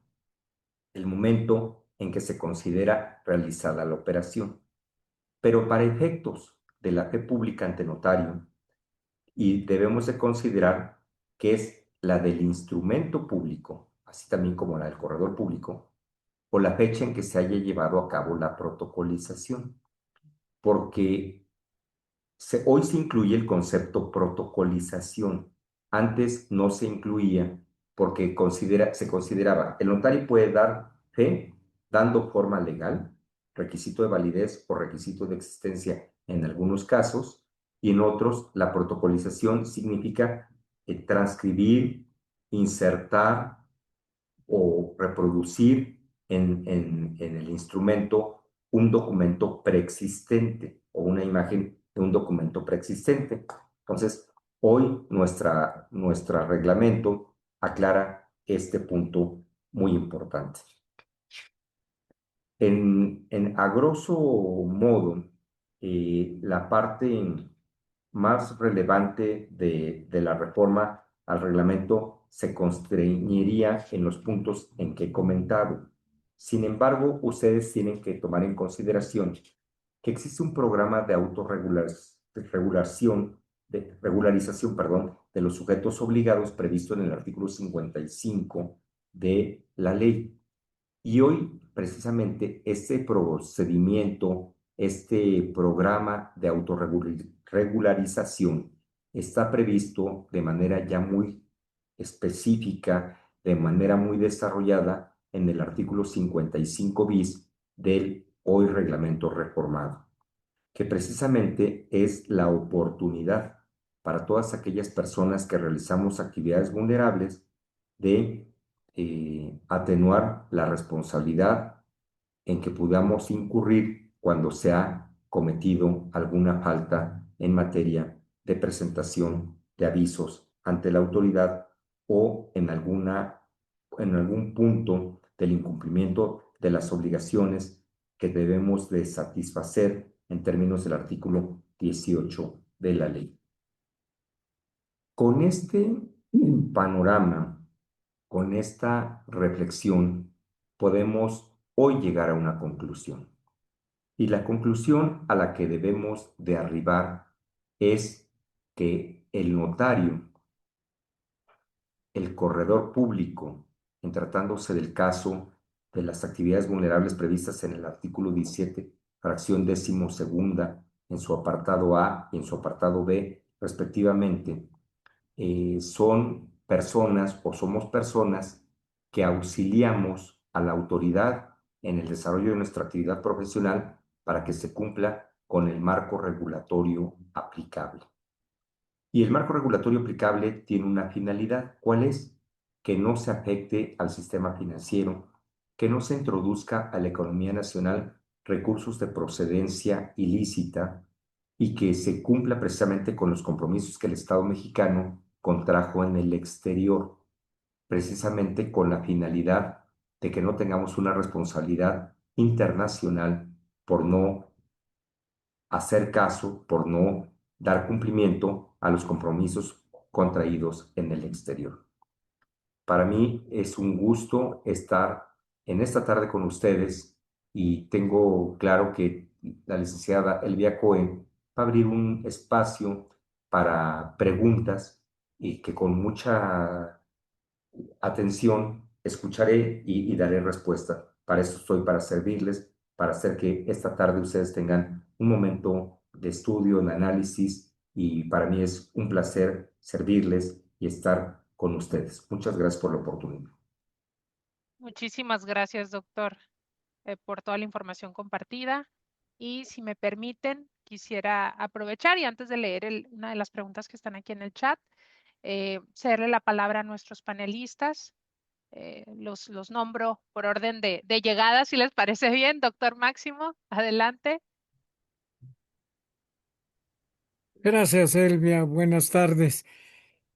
Speaker 6: el momento en que se considera realizada la operación. Pero para efectos de la fe pública ante notario, y debemos de considerar que es la del instrumento público, así también como la del corredor público, o la fecha en que se haya llevado a cabo la protocolización, porque hoy se incluye el concepto protocolización. Antes no se incluía porque se consideraba, el notario puede dar fe dando forma legal, requisito de validez o requisito de existencia en algunos casos, y en otros la protocolización significa transcribir, insertar o reproducir en el instrumento un documento preexistente o una imagen de un documento preexistente. Entonces, hoy nuestro reglamento aclara este punto muy importante. A grosso modo, la parte más relevante de la reforma al reglamento se constreñiría en los puntos en que he comentado. Sin embargo, ustedes tienen que tomar en consideración que existe un programa de regularización, perdón, de los sujetos obligados previsto en el artículo 55 de la ley. Y hoy, precisamente, este procedimiento, este programa de autorregularización está previsto de manera ya muy específica, de manera muy desarrollada en el artículo 55 bis del hoy reglamento reformado, que precisamente es la oportunidad para todas aquellas personas que realizamos actividades vulnerables de atenuar la responsabilidad en que podamos incurrir cuando se ha cometido alguna falta en materia de presentación de avisos ante la autoridad o en algún punto del incumplimiento de las obligaciones que debemos de satisfacer en términos del artículo 18 de la ley. Con este panorama, con esta reflexión, podemos hoy llegar a una conclusión. Y la conclusión a la que debemos de arribar es que el notario, el corredor público, en tratándose del caso de las actividades vulnerables previstas en el artículo 17, fracción 12ª, en su apartado A y en su apartado B, respectivamente, son personas o somos personas que auxiliamos a la autoridad en el desarrollo de nuestra actividad profesional para que se cumpla con el marco regulatorio aplicable. Y el marco regulatorio aplicable tiene una finalidad. ¿Cuál es? Que no se afecte al sistema financiero, que no se introduzca a la economía nacional recursos de procedencia ilícita y que se cumpla precisamente con los compromisos que el Estado mexicano contrajo en el exterior, precisamente con la finalidad de que no tengamos una responsabilidad internacional por no hacer caso, por no dar cumplimiento a los compromisos contraídos en el exterior. Para mí es un gusto estar en esta tarde con ustedes y tengo claro que la licenciada Elvia Cohen va a abrir un espacio para preguntas y que con mucha atención escucharé y daré respuesta. Para eso estoy, para servirles, para hacer que esta tarde ustedes tengan un momento de estudio, de análisis, y para mí es un placer servirles y estar con ustedes. Muchas gracias por la oportunidad.
Speaker 5: Muchísimas gracias, doctor, por toda la información compartida. Y si me permiten, quisiera aprovechar y antes de leer una de las preguntas que están aquí en el chat, cederle la palabra a nuestros panelistas. Los nombro por orden de llegada, si les parece bien. Doctor Máximo, adelante.
Speaker 2: Gracias, Elvia. Buenas tardes.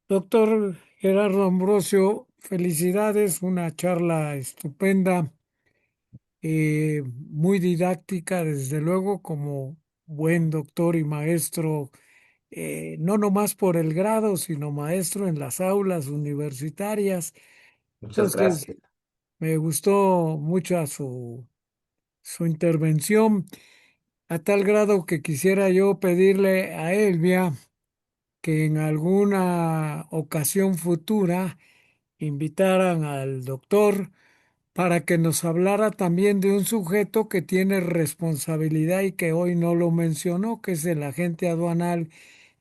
Speaker 2: Doctor Gerardo Ambrosio, felicidades, una charla estupenda, muy didáctica, desde luego, como buen doctor y maestro, no nomás por el grado, sino maestro en las aulas universitarias.
Speaker 6: Muchas
Speaker 2: Entonces,
Speaker 6: gracias.
Speaker 2: me gustó mucho su intervención, a tal grado que quisiera yo pedirle a Elvia que en alguna ocasión futura invitaran al doctor para que nos hablara también de un sujeto que tiene responsabilidad y que hoy no lo mencionó, que es el agente aduanal,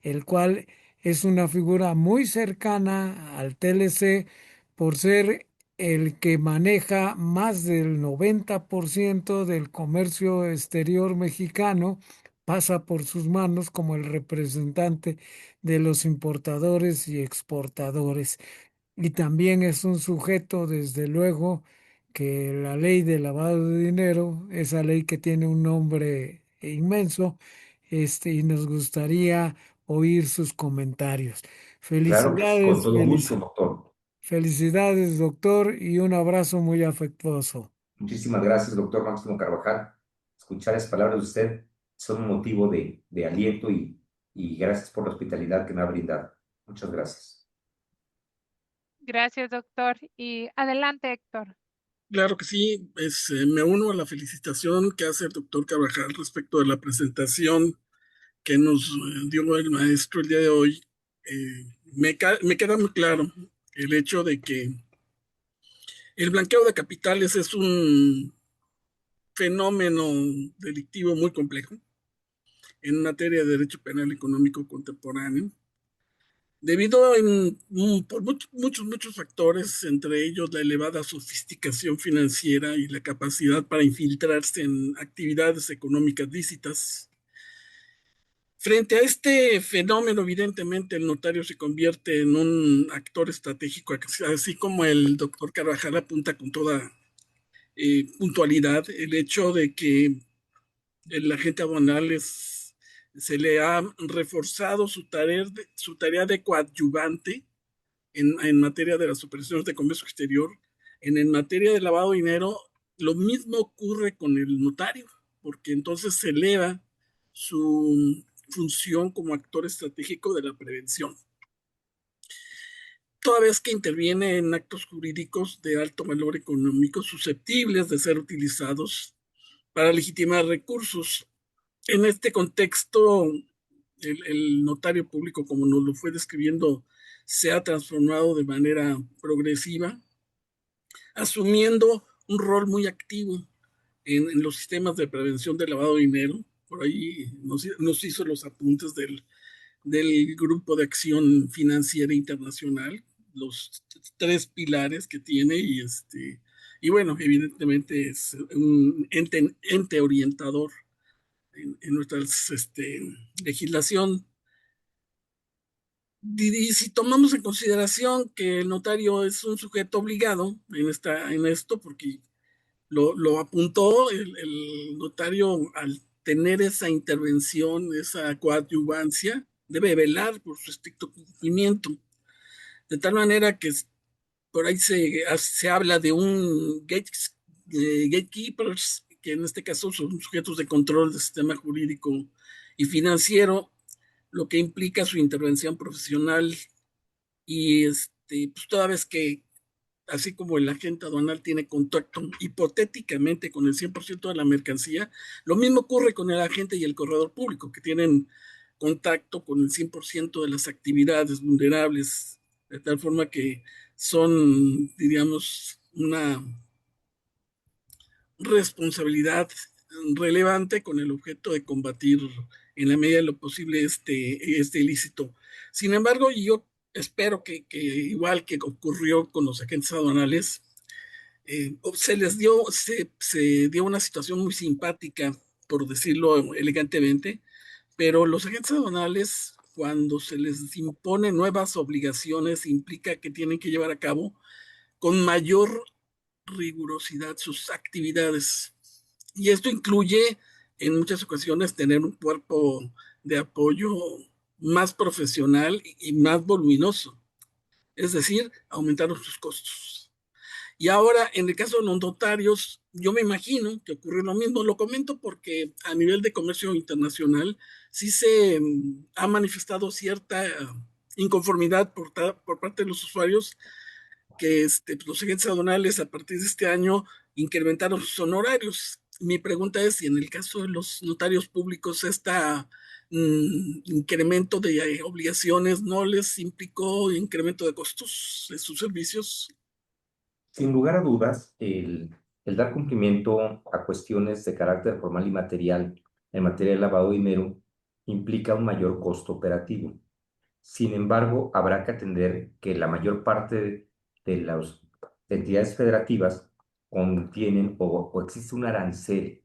Speaker 2: el cual es una figura muy cercana al TLC por ser el que maneja más del 90% del comercio exterior mexicano, pasa por sus manos como el representante de los importadores y exportadores. Y también es un sujeto, desde luego, que la ley de lavado de dinero, esa ley que tiene un nombre inmenso, y nos gustaría oír sus comentarios.
Speaker 6: Claro que sí, con
Speaker 2: Felicidades,
Speaker 6: todo gusto, doctor.
Speaker 2: felicidades, doctor, y un abrazo muy afectuoso.
Speaker 6: Muchísimas gracias, doctor Máximo Carvajal. Escuchar esas palabras de usted son un motivo de aliento y gracias por la hospitalidad que me ha brindado. Muchas gracias.
Speaker 5: Gracias, doctor. Y adelante, Héctor.
Speaker 7: Claro que sí, me uno a la felicitación que hace el doctor Carvajal respecto de la presentación que nos dio el maestro el día de hoy. Me queda muy claro el hecho de que el blanqueo de capitales es un fenómeno delictivo muy complejo en materia de derecho penal económico contemporáneo, debido por muchos factores, entre ellos la elevada sofisticación financiera y la capacidad para infiltrarse en actividades económicas lícitas. Frente a este fenómeno, evidentemente, el notario se convierte en un actor estratégico, así como el doctor Carvajal apunta con toda puntualidad el hecho de que el agente aduanal se le ha reforzado su tarea de coadyuvante en materia de las operaciones de comercio exterior. En materia de lavado de dinero, lo mismo ocurre con el notario, porque entonces se eleva su función como actor estratégico de la prevención, toda vez que interviene en actos jurídicos de alto valor económico susceptibles de ser utilizados para legitimar recursos. En este contexto, el notario público, como nos lo fue describiendo, se ha transformado de manera progresiva, asumiendo un rol muy activo en los sistemas de prevención del lavado de dinero. Por ahí nos hizo los apuntes del Grupo de Acción Financiera Internacional, los tres pilares que tiene y bueno, evidentemente es un ente orientador en nuestra legislación. Y si tomamos en consideración que el notario es un sujeto obligado en esto, porque lo apuntó el notario al tener esa intervención, esa coadyuvancia, debe velar por su estricto cumplimiento. De tal manera que por ahí se habla de gatekeepers, que en este caso son sujetos de control del sistema jurídico y financiero, lo que implica su intervención profesional y pues toda vez que, así como el agente aduanal tiene contacto hipotéticamente con el 100% de la mercancía, lo mismo ocurre con el agente y el corredor público, que tienen contacto con el 100% de las actividades vulnerables, de tal forma que son, diríamos, una responsabilidad relevante con el objeto de combatir en la medida de lo posible este ilícito. Sin embargo, yo espero que igual que ocurrió con los agentes aduanales, se dio una situación muy simpática, por decirlo elegantemente, pero los agentes aduanales, cuando se les imponen nuevas obligaciones, implica que tienen que llevar a cabo con mayor rigurosidad sus actividades. Y esto incluye en muchas ocasiones tener un cuerpo de apoyo más profesional y más voluminoso. Es decir, aumentaron sus costos. Y ahora, en el caso de los notarios, yo me imagino que ocurre lo mismo. Lo comento porque a nivel de comercio internacional sí se ha manifestado cierta inconformidad por parte de los usuarios que pues, los agentes aduanales a partir de este año incrementaron sus honorarios. Mi pregunta es si en el caso de los notarios públicos este incremento de obligaciones no les implicó incremento de costos de sus servicios.
Speaker 6: Sin lugar a dudas, el dar cumplimiento a cuestiones de carácter formal y material en materia de lavado de dinero implica un mayor costo operativo. Sin embargo, habrá que atender que la mayor parte de las entidades federativas contienen o existe un arancel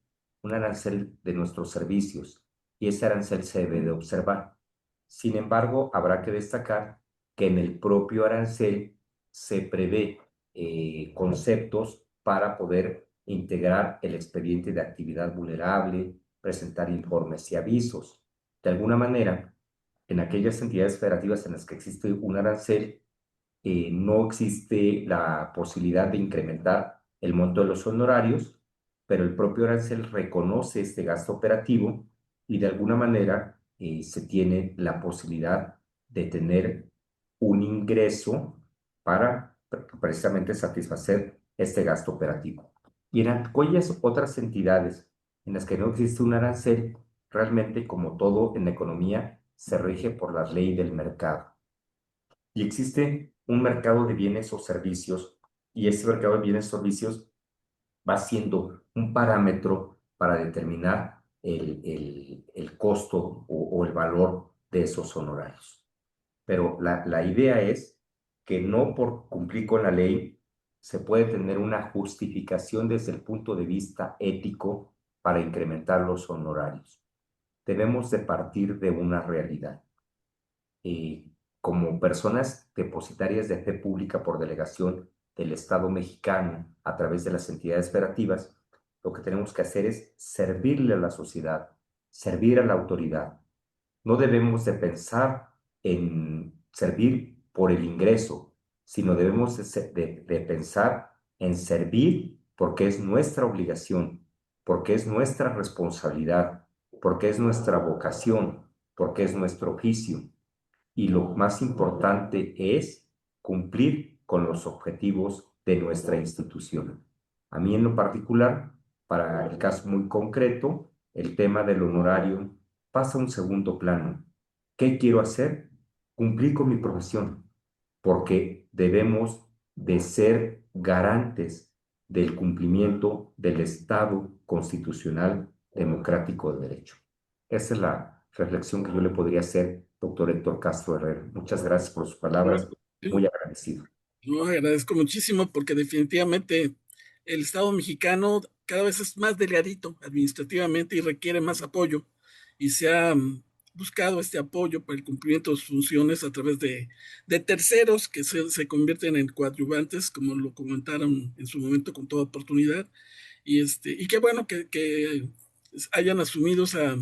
Speaker 6: de nuestros servicios, y ese arancel se debe de observar. Sin embargo, habrá que destacar que en el propio arancel se prevé conceptos para poder integrar el expediente de actividad vulnerable, presentar informes y avisos. De alguna manera, en aquellas entidades federativas en las que existe un arancel, no existe la posibilidad de incrementar el monto de los honorarios, pero el propio arancel reconoce este gasto operativo y de alguna manera se tiene la posibilidad de tener un ingreso para precisamente satisfacer este gasto operativo. Y en aquellas otras entidades en las que no existe un arancel, realmente, como todo en la economía, se rige por la ley del mercado. Y existe un mercado de bienes o servicios, y ese mercado de bienes o servicios va siendo un parámetro para determinar el costo o el valor de esos honorarios. Pero la idea es que no por cumplir con la ley se puede tener una justificación desde el punto de vista ético para incrementar los honorarios. Debemos de partir de una realidad. Como personas depositarias de fe pública por delegación del Estado mexicano a través de las entidades federativas, lo que tenemos que hacer es servirle a la sociedad, servir a la autoridad. No debemos de pensar en servir por el ingreso, sino debemos de pensar en servir porque es nuestra obligación, porque es nuestra responsabilidad, porque es nuestra vocación, porque es nuestro oficio. Y lo más importante es cumplir con los objetivos de nuestra institución. A mí en lo particular, para el caso muy concreto, el tema del honorario pasa a un segundo plano. ¿Qué quiero hacer? Cumplir con mi profesión, porque debemos de ser garantes del cumplimiento del Estado constitucional democrático de derecho. Esa es la reflexión que yo le podría hacer, doctor Héctor Castro Herrera. Muchas gracias por sus palabras, muy agradecido.
Speaker 7: Yo agradezco muchísimo porque definitivamente el Estado mexicano cada vez es más delgadito administrativamente y requiere más apoyo. Y se ha buscado este apoyo para el cumplimiento de sus funciones a través de terceros que se convierten en coadyuvantes, como lo comentaron en su momento con toda oportunidad. Y qué bueno que hayan asumido esa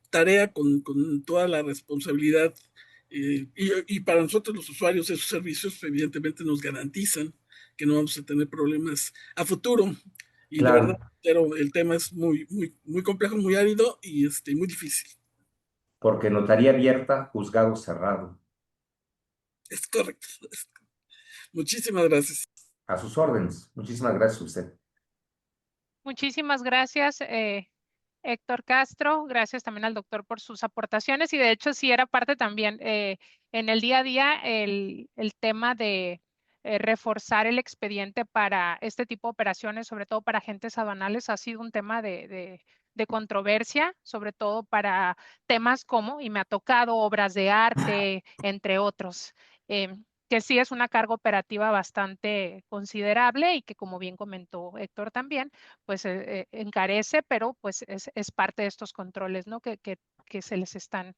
Speaker 7: tarea con toda la responsabilidad. Y para nosotros los usuarios de esos servicios evidentemente nos garantizan que no vamos a tener problemas a futuro. Y claro, de verdad, pero el tema es muy, muy, muy complejo, muy árido y muy difícil.
Speaker 6: Porque notaría abierta, juzgado cerrado.
Speaker 7: Es correcto. Muchísimas gracias.
Speaker 6: A sus órdenes. Muchísimas gracias a usted.
Speaker 5: Muchísimas gracias, Héctor Castro. Gracias también al doctor por sus aportaciones. Y de hecho, sí era parte también en el día a día el tema de reforzar el expediente para este tipo de operaciones, sobre todo para agentes aduanales, ha sido un tema de controversia, sobre todo para temas como, y me ha tocado, obras de arte, entre otros. Que sí es una carga operativa bastante considerable y que, como bien comentó Héctor también, pues encarece, pero pues es parte de estos controles, ¿no? Que se les están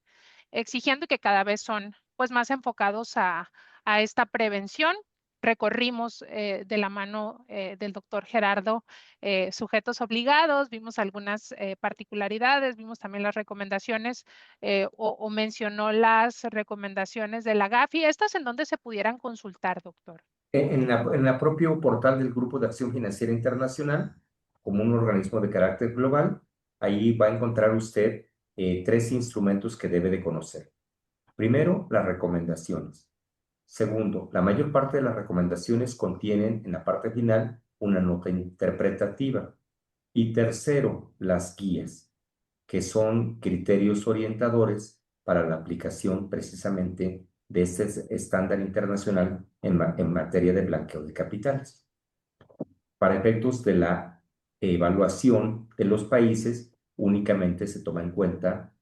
Speaker 5: exigiendo y que cada vez son pues más enfocados a esta prevención recorrimos de la mano del doctor Gerardo sujetos obligados, vimos algunas particularidades, vimos también las recomendaciones o mencionó las recomendaciones de la GAFI. ¿Estas en dónde se pudieran consultar, doctor?
Speaker 6: En la propio portal del Grupo de Acción Financiera Internacional, como un organismo de carácter global, ahí va a encontrar usted 3 instrumentos que debe de conocer. Primero, las recomendaciones. Segundo, la mayor parte de las recomendaciones contienen en la parte final una nota interpretativa. Y tercero, las guías, que son criterios orientadores para la aplicación precisamente de este estándar internacional en materia de blanqueo de capitales. Para efectos de la evaluación de los países, únicamente se toma en cuenta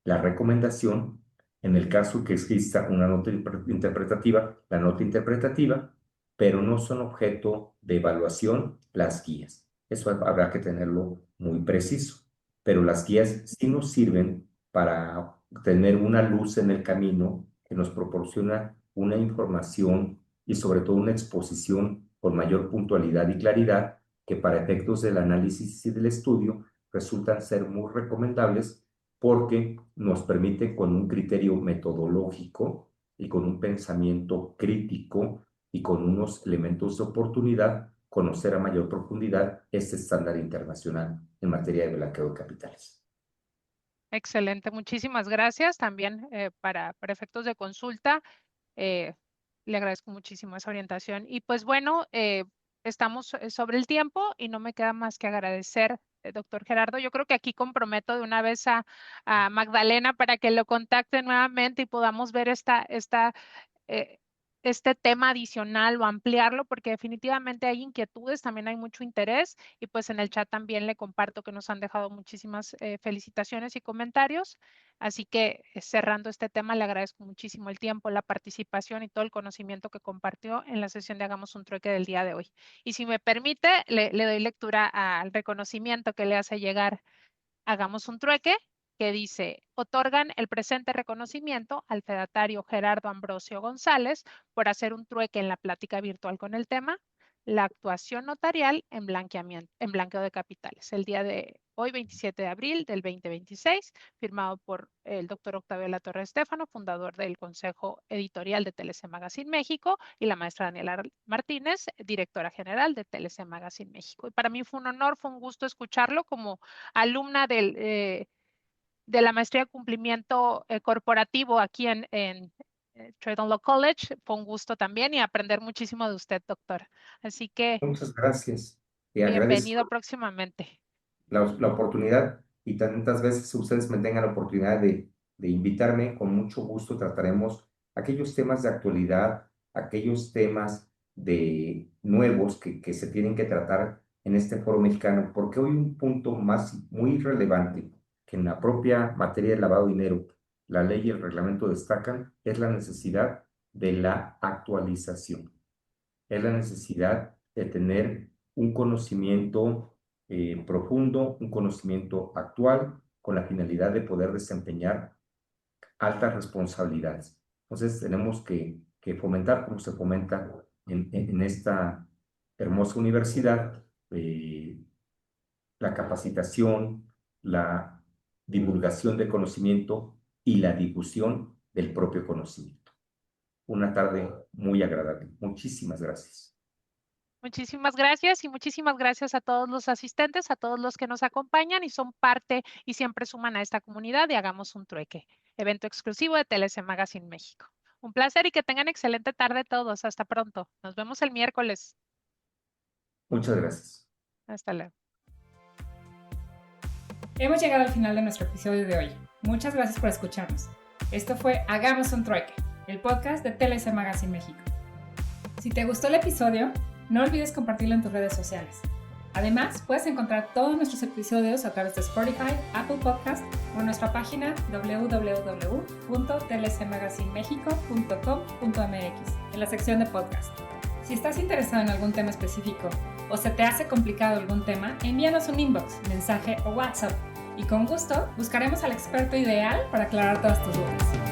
Speaker 6: la recomendación. En el caso que exista una nota interpretativa, la nota interpretativa, pero no son objeto de evaluación las guías. Eso habrá que tenerlo muy preciso. Pero las guías sí nos sirven para tener una luz en el camino que nos proporciona una información y sobre todo una exposición con mayor puntualidad y claridad que para efectos del análisis y del estudio resultan ser muy recomendables porque nos permite con un criterio metodológico y con un pensamiento crítico y con unos elementos de oportunidad conocer a mayor profundidad este estándar internacional en materia de blanqueo de capitales.
Speaker 5: Excelente, muchísimas gracias. También para efectos de consulta, le agradezco muchísimo esa orientación. Y pues bueno, estamos sobre el tiempo y no me queda más que agradecer, doctor Gerardo. Yo creo que aquí comprometo de una vez a Magdalena para que lo contacte nuevamente y podamos ver este tema adicional o ampliarlo, porque definitivamente hay inquietudes, también hay mucho interés y pues en el chat también le comparto que nos han dejado muchísimas felicitaciones y comentarios. Así que cerrando este tema, le agradezco muchísimo el tiempo, la participación y todo el conocimiento que compartió en la sesión de Hagamos un Trueque del día de hoy. Y si me permite, le doy lectura al reconocimiento que le hace llegar Hagamos un Trueque, que dice: otorgan el presente reconocimiento al fedatario Gerardo Ambrosio González por hacer un trueque en la plática virtual con el tema la actuación notarial en blanqueo de capitales. El día de hoy, 27 de abril del 2026, firmado por el doctor Octavio Latorre Estéfano, fundador del Consejo Editorial de TLC Magazine México, y la maestra Daniela Martínez, directora general de TLC Magazine México. Y para mí fue un honor, fue un gusto escucharlo como alumna de la maestría de cumplimiento corporativo aquí en Trade Law College. Fue un gusto también y aprender muchísimo de usted, doctor. Así que
Speaker 6: Muchas gracias.
Speaker 5: bienvenido próximamente.
Speaker 6: La oportunidad y tantas veces ustedes me tengan la oportunidad de invitarme, con mucho gusto trataremos aquellos temas de actualidad, aquellos temas de nuevos que se tienen que tratar en este foro mexicano, porque hoy un punto muy relevante que en la propia materia de lavado de dinero, la ley y el reglamento destacan, es la necesidad de la actualización. Es la necesidad de tener un conocimiento profundo, un conocimiento actual, con la finalidad de poder desempeñar altas responsabilidades. Entonces tenemos que fomentar, como se fomenta en esta hermosa universidad, la capacitación, la divulgación del conocimiento y la difusión del propio conocimiento. Una tarde muy agradable. Muchísimas gracias.
Speaker 5: Muchísimas gracias y muchísimas gracias a todos los asistentes, a todos los que nos acompañan y son parte y siempre suman a esta comunidad de Hagamos un Trueque, evento exclusivo de TLC Magazine México. Un placer y que tengan excelente tarde todos. Hasta pronto. Nos vemos el miércoles.
Speaker 6: Muchas gracias.
Speaker 5: Hasta luego.
Speaker 4: Hemos llegado al final de nuestro episodio de hoy. Muchas gracias por escucharnos. Esto fue Hagamos un Trueque, el podcast de TLC Magazine México. Si te gustó el episodio, no olvides compartirlo en tus redes sociales. Además, puedes encontrar todos nuestros episodios a través de Spotify, Apple Podcast o en nuestra página www.tlcmagazinemexico.com.mx en la sección de podcast. Si estás interesado en algún tema específico o se te hace complicado algún tema, envíanos un inbox, mensaje o WhatsApp y con gusto buscaremos al experto ideal para aclarar todas tus dudas.